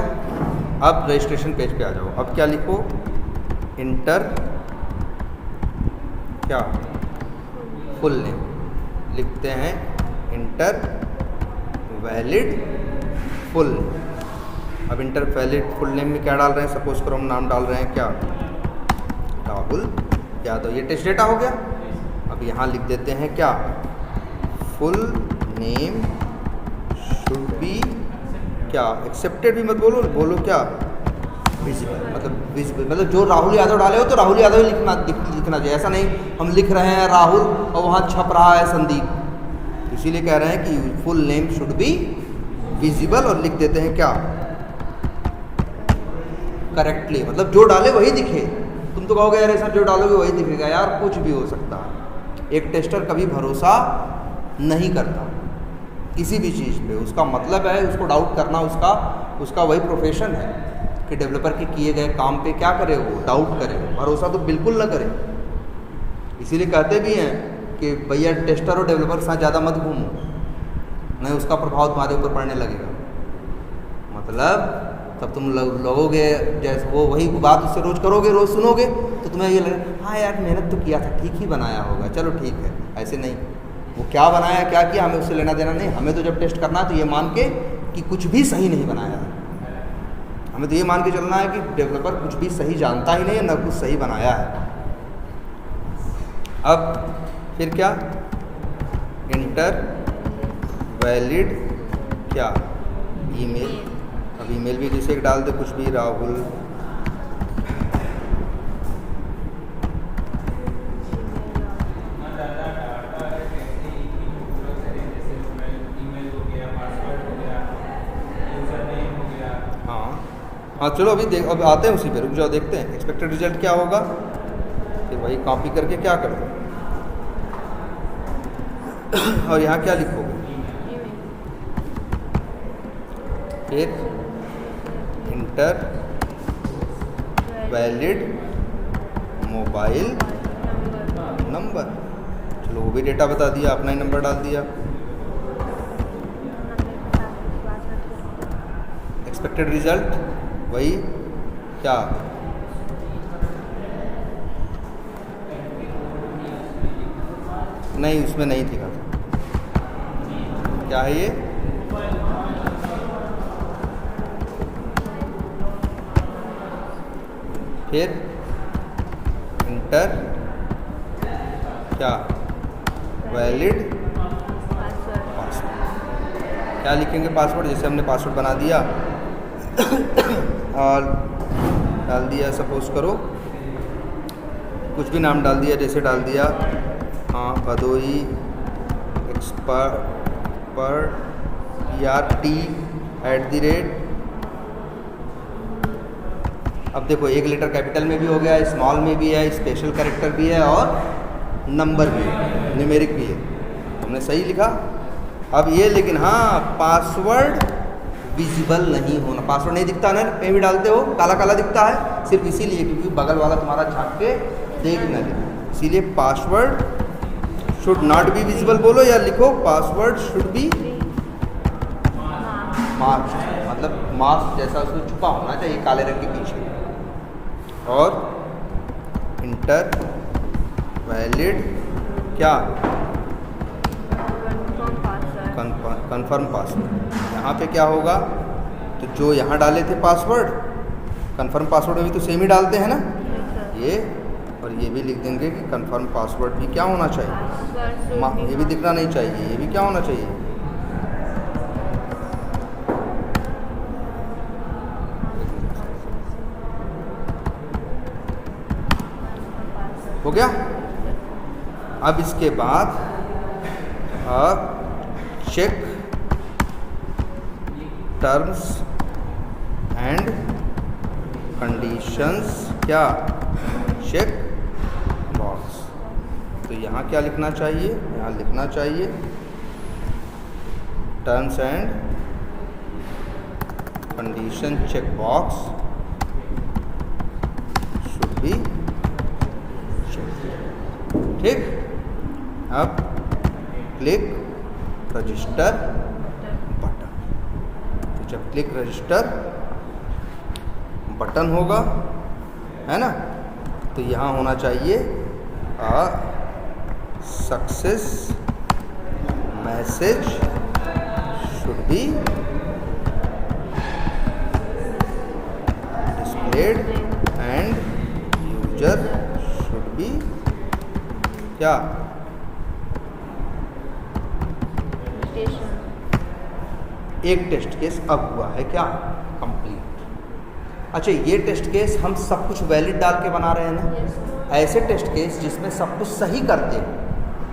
अब रजिस्ट्रेशन पेज पे आ जाओ। अब क्या लिखो, इंटर क्या, फुल नेम लिखते हैं, इंटर वैलिड फुल। अब इंटर वैलिड फुल नेम में क्या डाल रहे हैं, सपोज करो हम नाम डाल रहे हैं क्या, राहुल यादव। ये टेस्ट डेटा हो गया। अब यहाँ लिख देते हैं क्या, फुल नेम शुड बी क्या, एक्सेप्टेड भी मत बोलो, बोलो क्या, विजिबल। मतलब जो राहुल यादव डाले हो तो राहुल यादव ही लिखना चाहिए। ऐसा नहीं हम लिख रहे हैं राहुल और वहाँ छप रहा है संदीप, इसीलिए कह रहे हैं कि full name should be visible. और लिख देते हैं क्या, करेक्टली, मतलब जो डाले वही दिखे। तुम तो कहोगे यार सर जो डालोगे वही दिखेगा, यार कुछ भी हो सकता है। एक टेस्टर कभी भरोसा नहीं करता किसी भी चीज़ पे, उसका मतलब है उसको डाउट करना, उसका वही प्रोफेशन है कि डेवलपर के किए गए काम पे क्या करे, वो डाउट करे, भरोसा तो बिल्कुल ना करे। इसीलिए कहते भी हैं कि भैया टेस्टर और डेवलपर के साथ ज़्यादा मत घूमो, नहीं उसका प्रभाव तुम्हारे ऊपर पड़ने लगेगा। मतलब तब तुम लगोगे जैसे वो वही बात उससे रोज़ करोगे, रोज़ सुनोगे, तो तुम्हें ये लगे हाँ यार मेहनत तो किया था, ठीक ही बनाया होगा, चलो ठीक है। ऐसे नहीं, वो क्या बनाया क्या किया हमें उससे लेना देना नहीं। हमें तो जब टेस्ट करना है तो ये मान के कि कुछ भी सही नहीं बनाया है, हमें तो ये मान के चलना है कि डेवलपर कुछ भी सही जानता ही नहीं है, ना कुछ सही बनाया है। अब फिर क्या, इंटर वैलिड क्या, ईमेल। अब ईमेल भी जैसे डाल दे कुछ भी, राहुल हाँ चलो अभी अब आते हैं उसी पे, रुक जाओ देखते हैं एक्सपेक्टेड रिजल्ट क्या होगा। फिर वही कॉपी करके क्या कर दो और यहाँ क्या लिखोगे, फिर इंटर वैलिड मोबाइल नंबर। चलो वो भी डेटा बता दिया, अपना ही नंबर डाल दिया। एक्सपेक्टेड रिजल्ट वही क्या, नहीं उसमें नहीं दिखा था, क्या है ये, फिर इंटर क्या, वैलिड पासवर्ड। क्या लिखेंगे पासवर्ड, जैसे हमने पासवर्ड बना दिया और डाल दिया, सपोज करो कुछ भी नाम डाल दिया, जैसे डाल दिया हाँ भदोई expert@, अब देखो एक लेटर कैपिटल में भी हो गया, स्मॉल में भी है, स्पेशल कैरेक्टर भी है और नंबर भी है, न्यूमेरिक भी है। हमने सही लिखा। अब ये लेकिन हाँ पासवर्ड विजिबल नहीं होना, पासवर्ड नहीं दिखता ना, कहीं भी डालते हो काला काला दिखता है, सिर्फ इसीलिए क्योंकि बगल वाला तुम्हारा झाँक के देख न ले, इसीलिए password should not be visible बोलो या लिखो पासवर्ड शुड बी मास्क, मतलब मास्क जैसा उसमें छुपा होना चाहिए काले रंग के पीछे। और इंटर वैलिड क्या कन्फर्म पासवर्ड, यहाँ पे क्या होगा तो जो यहाँ डाले थे पासवर्ड कन्फर्म पासवर्ड में भी तो सेम ही डालते हैं ना, ये और ये भी लिख देंगे कि कन्फर्म पासवर्ड भी क्या होना चाहिए, ये भी दिखना नहीं चाहिए, ये भी क्या होना चाहिए, हो गया। अब इसके बाद अब चेक टर्म्स एंड कंडीशंस क्या चेक बॉक्स, तो यहाँ क्या लिखना चाहिए, यहाँ लिखना चाहिए terms and condition check box should be, ठीक। अब क्लिक रजिस्टर बटन, तो जब क्लिक रजिस्टर बटन होगा है ना, तो यहाँ होना चाहिए success message should be displayed and user should be क्या एक टेस्ट केस अब हुआ है क्या कंप्लीट। अच्छा ये टेस्ट केस हम सब कुछ वैलिड डाल के बना रहे हैं ना, ऐसे टेस्ट केस जिसमें सब कुछ सही करते हैं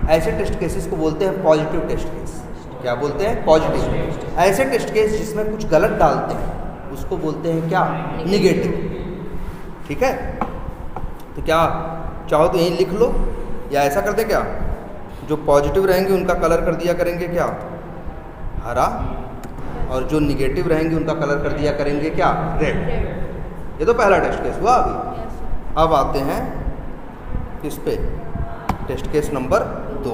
ऐसे टेस्ट केसेस को बोलते हैं पॉजिटिव टेस्ट केस। क्या बोलते हैं? पॉजिटिव। ऐसे टेस्ट केस जिसमें कुछ गलत डालते हैं उसको बोलते हैं क्या? निगेटिव। ठीक है, तो क्या चाहो तो यहीं लिख लो या ऐसा करते क्या, जो पॉजिटिव रहेंगे उनका कलर कर दिया करेंगे क्या हरा, और जो निगेटिव रहेंगे उनका कलर कर दिया करेंगे क्या रेड। ये तो पहला टेस्ट केस हुआ अभी। अब आते हैं किस पे, टेस्ट केस नंबर 2।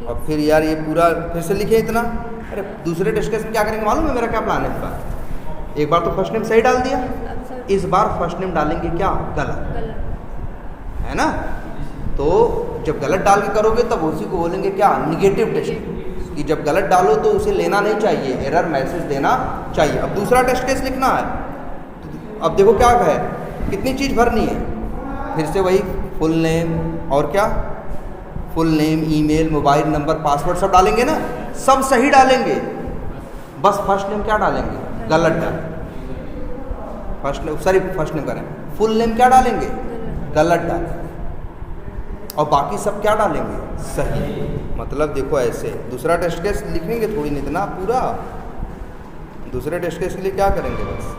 और फिर यार ये पूरा फिर से लिखे इतना, अरे दूसरे टेस्ट केस में क्या करेंगे मालूम है मेरा क्या प्लान है इस बार? एक बार तो फर्स्ट नेम सही डाल दिया, इस बार फर्स्ट नेम डालेंगे क्या गलत, है ना। तो जब गलत डाल के करोगे तब उसी को बोलेंगे क्या निगेटिव टेस्ट, कि जब गलत डालो तो उसे लेना नहीं चाहिए, एरर मैसेज देना चाहिए। अब दूसरा टेस्ट केस लिखना है, अब देखो क्या है, कितनी चीज़ भरनी है, फिर से वही फुल नेम और क्या, full name, email, mobile number, password सब डालेंगे ना, सब सही डालेंगे, बस फर्स्ट नेम क्या डालेंगे गलत डालेंगे। फर्स्ट नेम करें, फुल नेम क्या डालेंगे गलत डालेंगे, और बाकी सब क्या डालेंगे सही। मतलब देखो ऐसे दूसरा टेस्ट केस लिखेंगे थोड़ी नहीं इतना पूरा, दूसरे टेस्ट केस के लिए क्या करेंगे, बस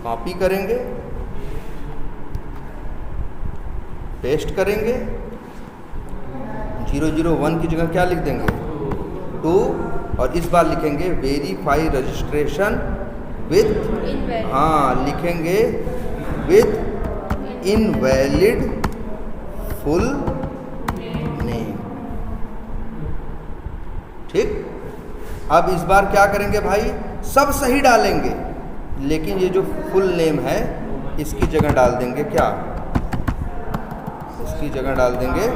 कॉपी करेंगे, पेस्ट करेंगे, 001 की जगह क्या लिख देंगे 2, और इस बार लिखेंगे वेरीफाई रजिस्ट्रेशन विथ, हाँ लिखेंगे विथ इनवैलिड फुल नेम। ठीक, अब इस बार क्या करेंगे भाई, सब सही डालेंगे, लेकिन ये जो फुल नेम है इसकी जगह डाल देंगे क्या, इसकी जगह डाल देंगे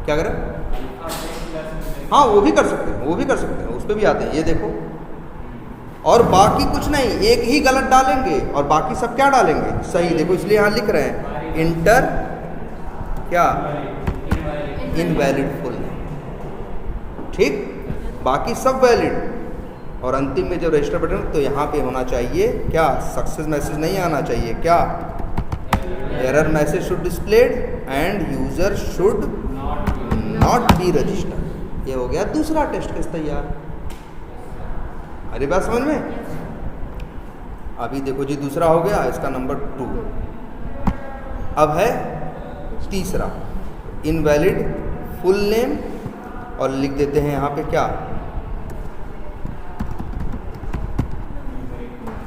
क्या करें, हाँ वो भी कर सकते हैं, वो भी कर सकते हैं, उस पर भी आते हैं, ये देखो। और बाकी कुछ नहीं, एक ही गलत डालेंगे और बाकी सब क्या डालेंगे सही। देखो इसलिए यहाँ लिख रहे हैं इंटर क्या इनवैलिड फुल नेम। ठीक, बाकी सब वैलिड, और अंतिम में जब रजिस्टर बटन तो यहाँ पे होना चाहिए क्या, सक्सेस मैसेज नहीं आना चाहिए, क्या error message should displayed and user should not be registered. ये हो गया दूसरा टेस्ट केस तैयार। अरे बात समझ में? अभी देखो जी दूसरा हो गया, इसका नंबर 2। अब है तीसरा, इनवैलिड फुल नेम और लिख देते हैं यहाँ पे क्या,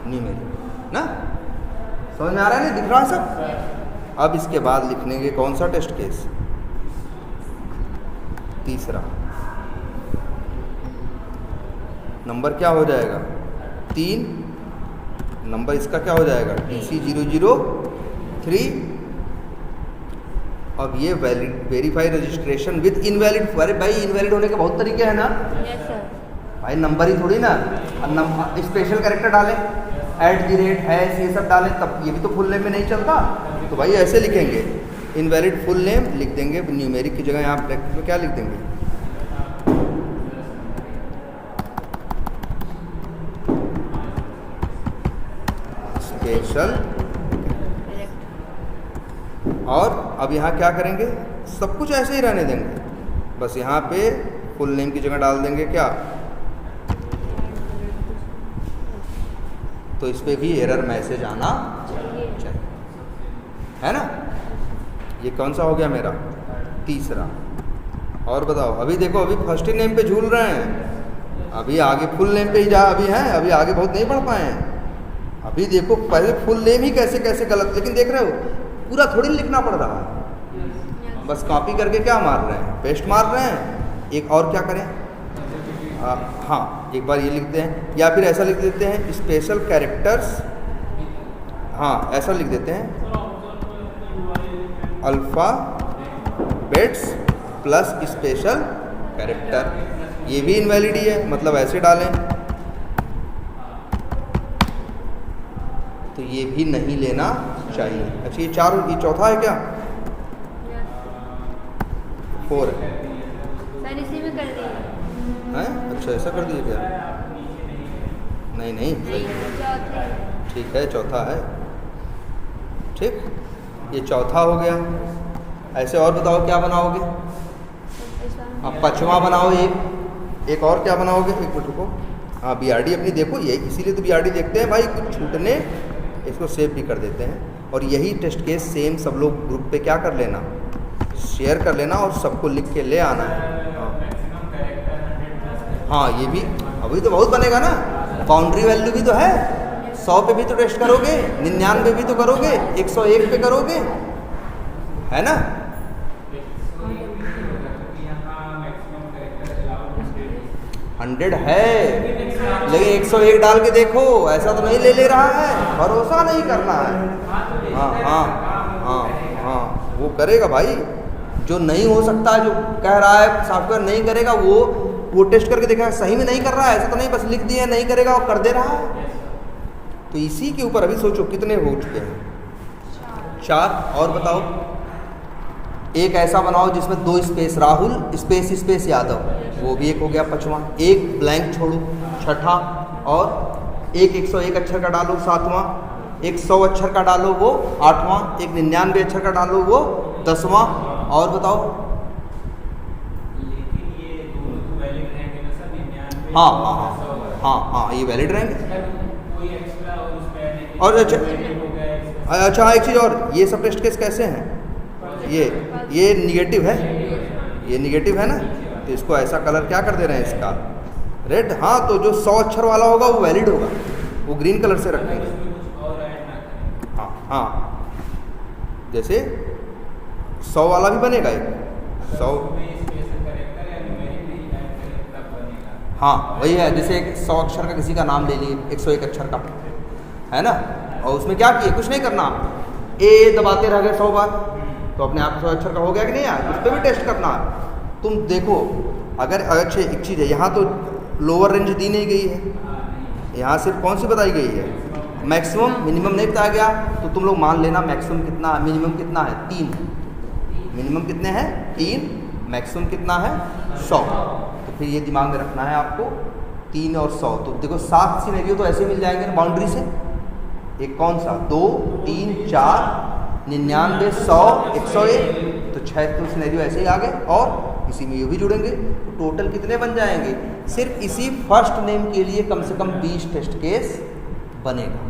न्यूमेरिक ना। समझ में आ रहा है ना, दिख रहा है सब। अब इसके बाद लिखेंगे कौन सा टेस्ट केस, तीसरा। नंबर क्या हो जाएगा 3, नंबर इसका क्या हो जाएगा TC003। अब ये valid verify registration with invalid. अरे भाई इनवैलिड होने के बहुत तरीके हैं ना। Yes sir. भाई नंबर ही थोड़ी ना, स्पेशल कैरेक्टर डालें, @ हैश ये सब डालें, तब ये भी तो फुल नेम में नहीं चलता। तो भाई ऐसे लिखेंगे, इनवैलिड फुल नेम लिख देंगे, न्यूमेरिक की जगह यहाँ ब्रैकेट में क्या लिख देंगे, स्पेशल। और अब यहाँ क्या करेंगे, सब कुछ ऐसे ही रहने देंगे, बस यहाँ पे फुल नेम की जगह डाल देंगे क्या, तो इस पर भी एरर मैसेज आना चाहिए, है ना। ये कौन सा हो गया मेरा, तीसरा। और बताओ, अभी देखो अभी फर्स्ट नेम पे झूल रहे हैं, अभी आगे फुल नेम पे ही जा अभी हैं, अभी आगे बहुत नहीं बढ़ पाए हैं। अभी देखो पहले फुल नेम ही कैसे कैसे गलत, लेकिन देख रहे हो पूरा थोड़ी लिखना पड़ रहा है, बस कॉपी करके क्या मार रहे हैं, पेस्ट मार रहे हैं। एक और क्या करें, हाँ एक बार ये लिखते हैं, या फिर ऐसा लिख देते हैं स्पेशल कैरेक्टर्स, हाँ ऐसा लिख देते हैं अल्फ़ाबेट्स प्लस स्पेशल कैरेक्टर। ये भी इनवैलिड ही है, मतलब ऐसे डालें, तो ये भी नहीं लेना चाहिए। अच्छा ये चौथा है क्या, 4 है सर, इसी में कर दिए हैं। अच्छा ऐसा कर दिए क्या, नहीं नहीं सही है, चौथे। ठीक है चौथा है, ठीक ये चौथा हो गया। ऐसे और बताओ क्या बनाओगे, अब 5वां बनाओ, एक और क्या बनाओगे, एक मिनट रुको। हाँ BRD अपनी देखो, ये इसीलिए तो BRD देखते हैं भाई, कुछ छूटने इसको सेव भी कर देते हैं। और यही टेस्ट केस सेम सब लोग ग्रुप पे क्या कर लेना, शेयर कर लेना और सबको लिख के ले आना है। हाँ ये भी अभी तो बहुत बनेगा ना, बाउंड्री वैल्यू भी तो है, 100 पे भी तो टेस्ट करोगे, 99 भी तो करोगे, 101 पे करोगे, है ना। 100 है, लेकिन 101 डाल के देखो, ऐसा तो नहीं ले रहा है, भरोसा नहीं करना है। हाँ हाँ हाँ हाँ वो करेगा भाई, जो नहीं हो सकता, जो कह रहा है सॉफ्टवेयर नहीं करेगा, वो टेस्ट करके देखा सही में नहीं कर रहा है, ऐसा तो नहीं बस लिख दिया नहीं करेगा और कर दे रहा है। तो इसी के ऊपर अभी सोचो कितने हो चुके हैं, 4। और बताओ, एक ऐसा बनाओ जिसमें 2 स्पेस, राहुल स्पेस यादव, वो भी एक हो गया 5वां। एक ब्लैंक छोड़ो 6ठा, और एक 101 अक्षर का डालो 7वां, एक 100 अक्षर का डालो वो 8वां, एक 99 अक्षर का डालो वो 10वां। और बताओ, हाँ हाँ हाँ हाँ हाँ ये वैलिड रहेंगे। और अच्छा एक चीज़ और, ये सब टेस्ट केस कैसे हैं, ये निगेटिव है, ये निगेटिव है ना, तो इसको ऐसा कलर क्या कर दे रहे हैं इसका, रेड। हाँ तो जो 100 अक्षर वाला होगा वो वैलिड होगा, वो ग्रीन कलर से रखेंगे। हाँ हाँ जैसे 100 वाला भी बनेगा एक 100, हाँ वही है, जैसे 100 अक्षर का किसी का नाम ले लिए, 101 अक्षर का है ना, और उसमें क्या किए, कुछ नहीं करना, ए दबाते रह गए 100 बार, तो अपने आप 100 अक्षर का हो गया कि नहीं यार, उस पर भी टेस्ट करना है। तुम देखो अगर अच्छे एक चीज़ है, यहाँ तो लोअर रेंज दी नहीं गई है, यहाँ सिर्फ कौन सी बताई गई है, मैक्सिमम, मिनिमम नहीं बताया गया, तो तुम लोग मान लेना मैक्सिमम कितना, मिनिमम कितना है 3, मिनिमम कितने हैं 3, मैक्सिमम कितना है 100। तो फिर ये दिमाग में रखना है आपको 3 और 100, तो देखो 7 सिनेरियो तो ऐसे मिल जाएंगे ना बाउंड्री से। एक कौन सा, 2, 3, 4, 99, 100, 101, तो 6 तो सिनेरियो ऐसे ही आ गए, और इसी में ये भी जुड़ेंगे, तो टोटल कितने बन जाएंगे? सिर्फ इसी फर्स्ट नेम के लिए कम से कम 20 टेस्ट केस बनेगा।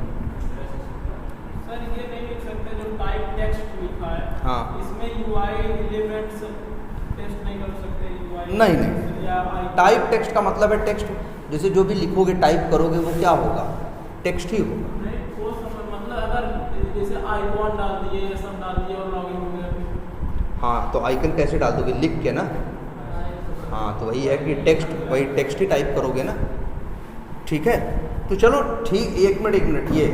सर ये नहीं लिख सकते जो टाइप टेक्स्ट लिखा है, हाँ। इसमें UI एलिमेंट्स टेस्ट नहीं कर सकते? UI नहीं या टाइप टेक्स्ट का मतलब है टेक्स्ट, जैसे जो भी लिखोगे टाइप करोगे वो क्या होगा, टेक्स्ट ही होगा। नहीं वो मतलब अगर जैसे आइकॉन डाल दिए, ये सब डाल दिए और लॉगिन हो गया। हाँ, तो आइकन कैसे डाल दोगे, लिख के ना। हाँ, तो वही है कि टेक्स्ट, वही टेक्स्ट ही टाइप करोगे ना। ठीक है, तो चलो ठीक, एक मिनट ये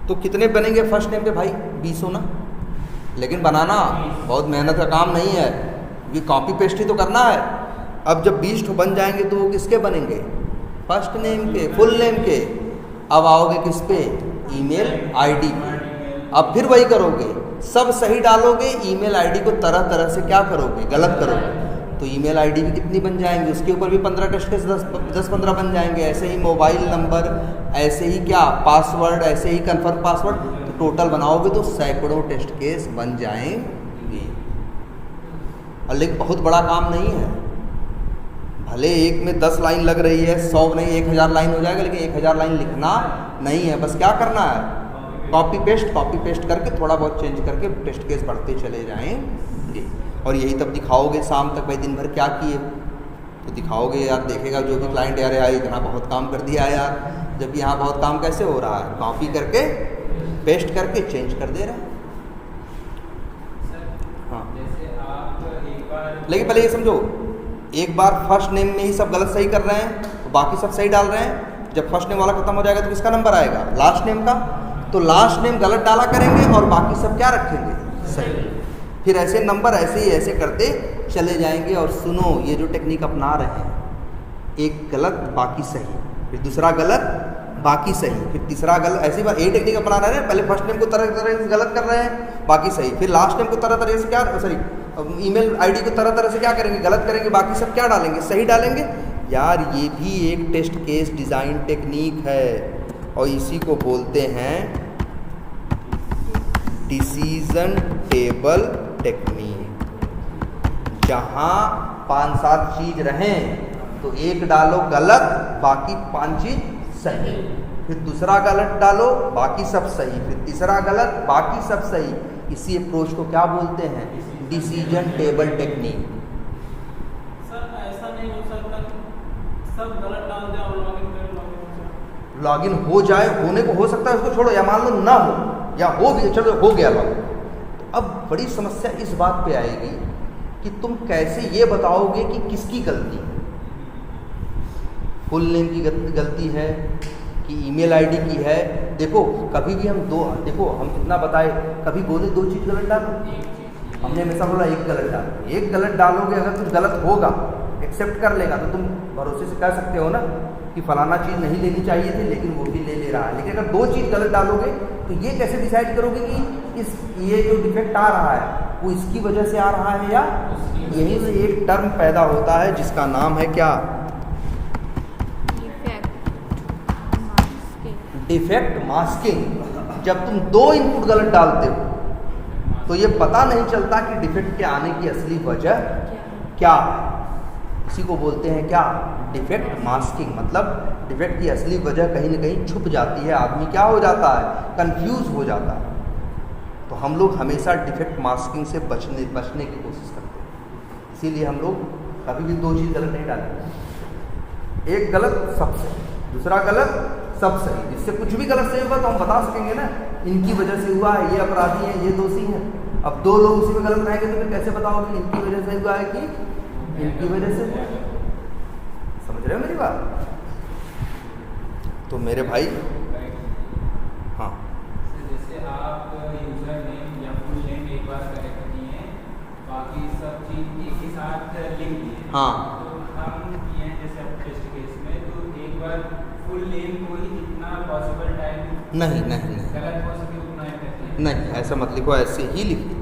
तो कितने बनेंगे फर्स्ट नेम के भाई? 20 ना, लेकिन बनाना बहुत मेहनत का काम नहीं है, ये कॉपी पेस्ट ही तो करना है। अब जब 20 बन जाएंगे तो वो किसके बनेंगे? फर्स्ट नेम के, फुल नेम के। अब आओगे किस पे? ईमेल आईडी पे। अब फिर वही करोगे, सब सही डालोगे, ईमेल आईडी को तरह तरह से क्या करोगे, गलत करोगे, तो ईमेल आईडी भी कितनी बन जाएंगी, उसके ऊपर भी 15 टेस्ट केस 10-15 बन जाएंगे। ऐसे ही मोबाइल नंबर, ऐसे ही क्या पासवर्ड, ऐसे ही कंफर्म पासवर्ड, तो टोटल बनाओगे तो सैकड़ों टेस्ट केस बन जाएंगे। और लेकिन बहुत बड़ा काम नहीं है, भले एक में 10 लाइन लग रही है, 100 नहीं 1000 लाइन हो जाएगा, लेकिन 1000 लाइन लिखना नहीं है, बस क्या करना है, कॉपी पेस्ट करके थोड़ा बहुत चेंज करके टेस्ट केस बढ़ते चले जाएंगे। और यही तब दिखाओगे शाम तक, भाई दिन भर क्या किए, तो दिखाओगे यार, देखेगा जो भी क्लाइंट, यार यार इतना बहुत काम कर दिया यार, जबकि यहाँ बहुत काम कैसे हो रहा है, कॉपी करके पेस्ट करके चेंज कर दे रहा है। हाँ, लेकिन पहले ये समझो, एक बार फर्स्ट नेम में ही सब गलत सही कर रहे हैं तो बाकी सब सही डाल रहे हैं, जब फर्स्ट नेम वाला खत्म हो जाएगा तो किसका नंबर आएगा? लास्ट नेम का। तो लास्ट नेम गलत डाला करेंगे और बाकी सब क्या रखेंगे? सही। फिर ऐसे नंबर ऐसे ही ऐसे करते चले जाएंगे। और सुनो, ये जो टेक्निक अपना रहे हैं, एक गलत बाकी सही, फिर दूसरा गलत बाकी सही, फिर तीसरा गलत, ऐसी बात, ये टेक्निक अपना रहे हैं। पहले फर्स्ट नेम को तरह तरह से गलत कर रहे हैं, बाकी सही, फिर लास्ट नेम को तरह तरह से क्या, सॉरी ईमेल आईडी को तरह तरह से क्या करेंगे, गलत करेंगे, बाकी सब क्या डालेंगे? सही डालेंगे। यार ये भी एक टेस्ट केस डिज़ाइन टेक्निक है, और इसी को बोलते हैं डिसीजन टेबल टेक्निक। जहाँ 5-7 चीज रहें तो एक डालो गलत, बाकी 5 चीज सही, फिर दूसरा गलत डालो, बाकी सब सही, फिर तीसरा गलत, बाकी सब सही। इसी अप्रोच को क्या बोलते हैं? Decision table technique. सर ऐसा नहीं हो सकता कि सब गलत डाल दें और लॉगिन करें, लॉगिन हो जाए, होने को हो सकता है, उसको छोड़ो, या मान लो ना हो, या हो भी, चलो हो गया लॉगिन। तो अब बड़ी समस्या इस बात पे आएगी कि तुम कैसे ये बताओगे कि किसकी गलती है, फुल नेम की गलती है कि ईमेल आईडी की है। देखो कभी भी हम देखो हम कितना बताए, कभी बोले 2 चीज़ गलत डालो, हमने हमेशा बोला एक गलत डालो। एक गलत डालोगे, अगर कुछ गलत होगा एक्सेप्ट कर लेगा तो तुम भरोसे से कह सकते हो ना कि फलाना चीज़ नहीं लेनी चाहिए थी लेकिन वो भी ले रहा है। लेकिन अगर 2 चीज़ गलत डालोगे तो ये कैसे डिसाइड करोगे कि ये जो डिफेक्ट आ रहा है वो इसकी वजह से आ रहा है या यहीं से एक टर्म पैदा होता है जिसका नाम है क्या? Defect masking. जब तुम 2 इनपुट गलत डालते हो तो ये पता नहीं चलता कि डिफेक्ट के आने की असली वजह क्या है। इसी को बोलते हैं क्या? Defect masking. मतलब डिफेक्ट की असली वजह कहीं ना कहीं छुप जाती है, आदमी क्या हो जाता है? कंफ्यूज हो जाता है। तो हम लोग हमेशा डिफेक्ट मास्किंग से बचने की कोशिश करते हैं। इसीलिए हम लोग कभी भी 2 चीज़ गलत नहीं डालते। एक गलत सब सही, दूसरा गलत सब सही। जिससे कुछ भी गलत सही होगा तो हम बता सकेंगे ना इनकी वजह से हुआ है, ये अपराधी हैं, ये दोषी हैं। अब 2 लोग उसी में गलत रहेंगे तो फिर कैसे बताओगे इनकी वजह से हुआ है कि इनकी वजह से? समझ रहे हो मेरी बात? तो मेरे भाई, हाँ, जैसे आप यूजर नेम या फुल नेम एक बार करेक्ट किए, बाकी सब चीज एक ही साथ लिख दिए, हाँ, तो हम किए हैं जैसे अब टेस्ट केस में, तो एक बार फुल नेम को ही जितना पॉसिबल टाइम नहीं गलत हो सके उतना ही करते हैं। नहीं, ऐसा मत लिखो, ऐसे ही लिखिए।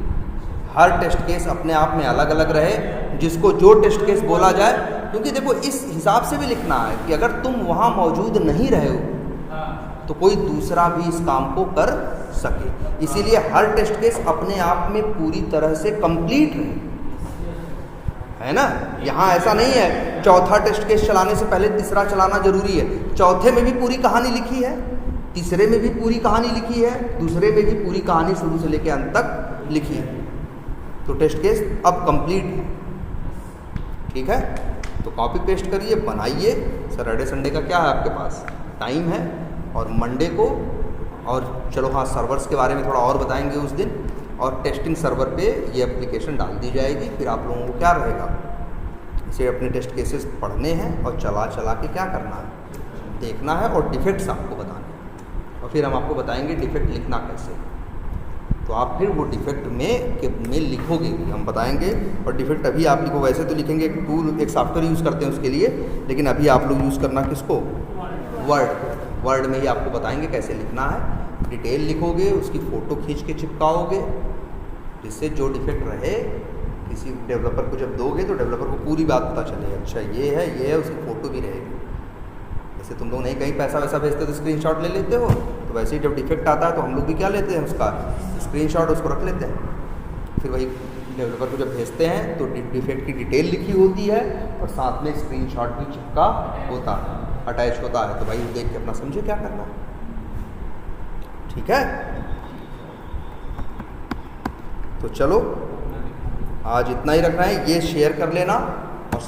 हर टेस्ट केस अपने आप में अलग अलग रहे, जिसको जो टेस्ट केस बोला जाए क्योंकि देखो इस हिसाब से भी लिखना है कि अगर तुम वहाँ मौजूद नहीं रहे हो हाँ, तो कोई दूसरा भी इस काम को कर सके। इसीलिए हर टेस्ट केस अपने आप में पूरी तरह से कंप्लीट रहे, है ना। यहाँ ऐसा नहीं है चौथा टेस्ट केस चलाने से पहले तीसरा चलाना जरूरी है। चौथे में भी पूरी कहानी लिखी है, तीसरे में भी पूरी कहानी लिखी है, दूसरे में भी पूरी कहानी शुरू से लेकर अंत तक लिखी है। तो टेस्ट केस अब कंप्लीट है, ठीक है। तो कॉपी पेस्ट करिए, बनाइए। सैटरडे संडे का क्या है आपके पास टाइम है, और मंडे को, और चलो हाँ सर्वर्स के बारे में थोड़ा और बताएंगे उस दिन, और टेस्टिंग सर्वर पे ये एप्लीकेशन डाल दी जाएगी। फिर आप लोगों को क्या रहेगा, इसे अपने टेस्ट केसेस पढ़ने हैं और चला चला के क्या करना है, देखना है और डिफेक्ट्स आपको बताने हैं। और फिर हम आपको बताएंगे डिफेक्ट लिखना कैसे। तो आप फिर वो डिफेक्ट में लिखोगे, हम बताएंगे। और डिफेक्ट अभी आप लिखो, वैसे तो लिखेंगे एक टूल, एक सॉफ्टवेयर यूज़ करते हैं उसके लिए, लेकिन अभी आप लोग यूज़ करना किसको, वर्ड में ही आपको बताएंगे कैसे लिखना है। डिटेल लिखोगे, उसकी फ़ोटो खींच के चिपकाओगे, जिससे जो डिफेक्ट रहे किसी डेवलपर को जब दोगे तो डेवलपर को पूरी बात पता चले, अच्छा ये है, उसकी फ़ोटो भी रहेगी। जैसे तुम लोग नहीं कहीं पैसा वैसा भेजते तो स्क्रीनशॉट ले लेते हो, तो वैसे ही जब डिफेक्ट आता है तो हम लोग भी क्या लेते हैं, उसका स्क्रीनशॉट उसको रख लेते हैं। फिर वही डेवलपर को जब भेजते हैं तो डिफेक्ट की डिटेल लिखी होती है और साथ में स्क्रीनशॉट भी चिपका होता है, अटैच होता है। तो भाई वो देख के अपना समझे क्या करना है, ठीक है। तो चलो आज इतना ही रखना है, ये शेयर कर लेना।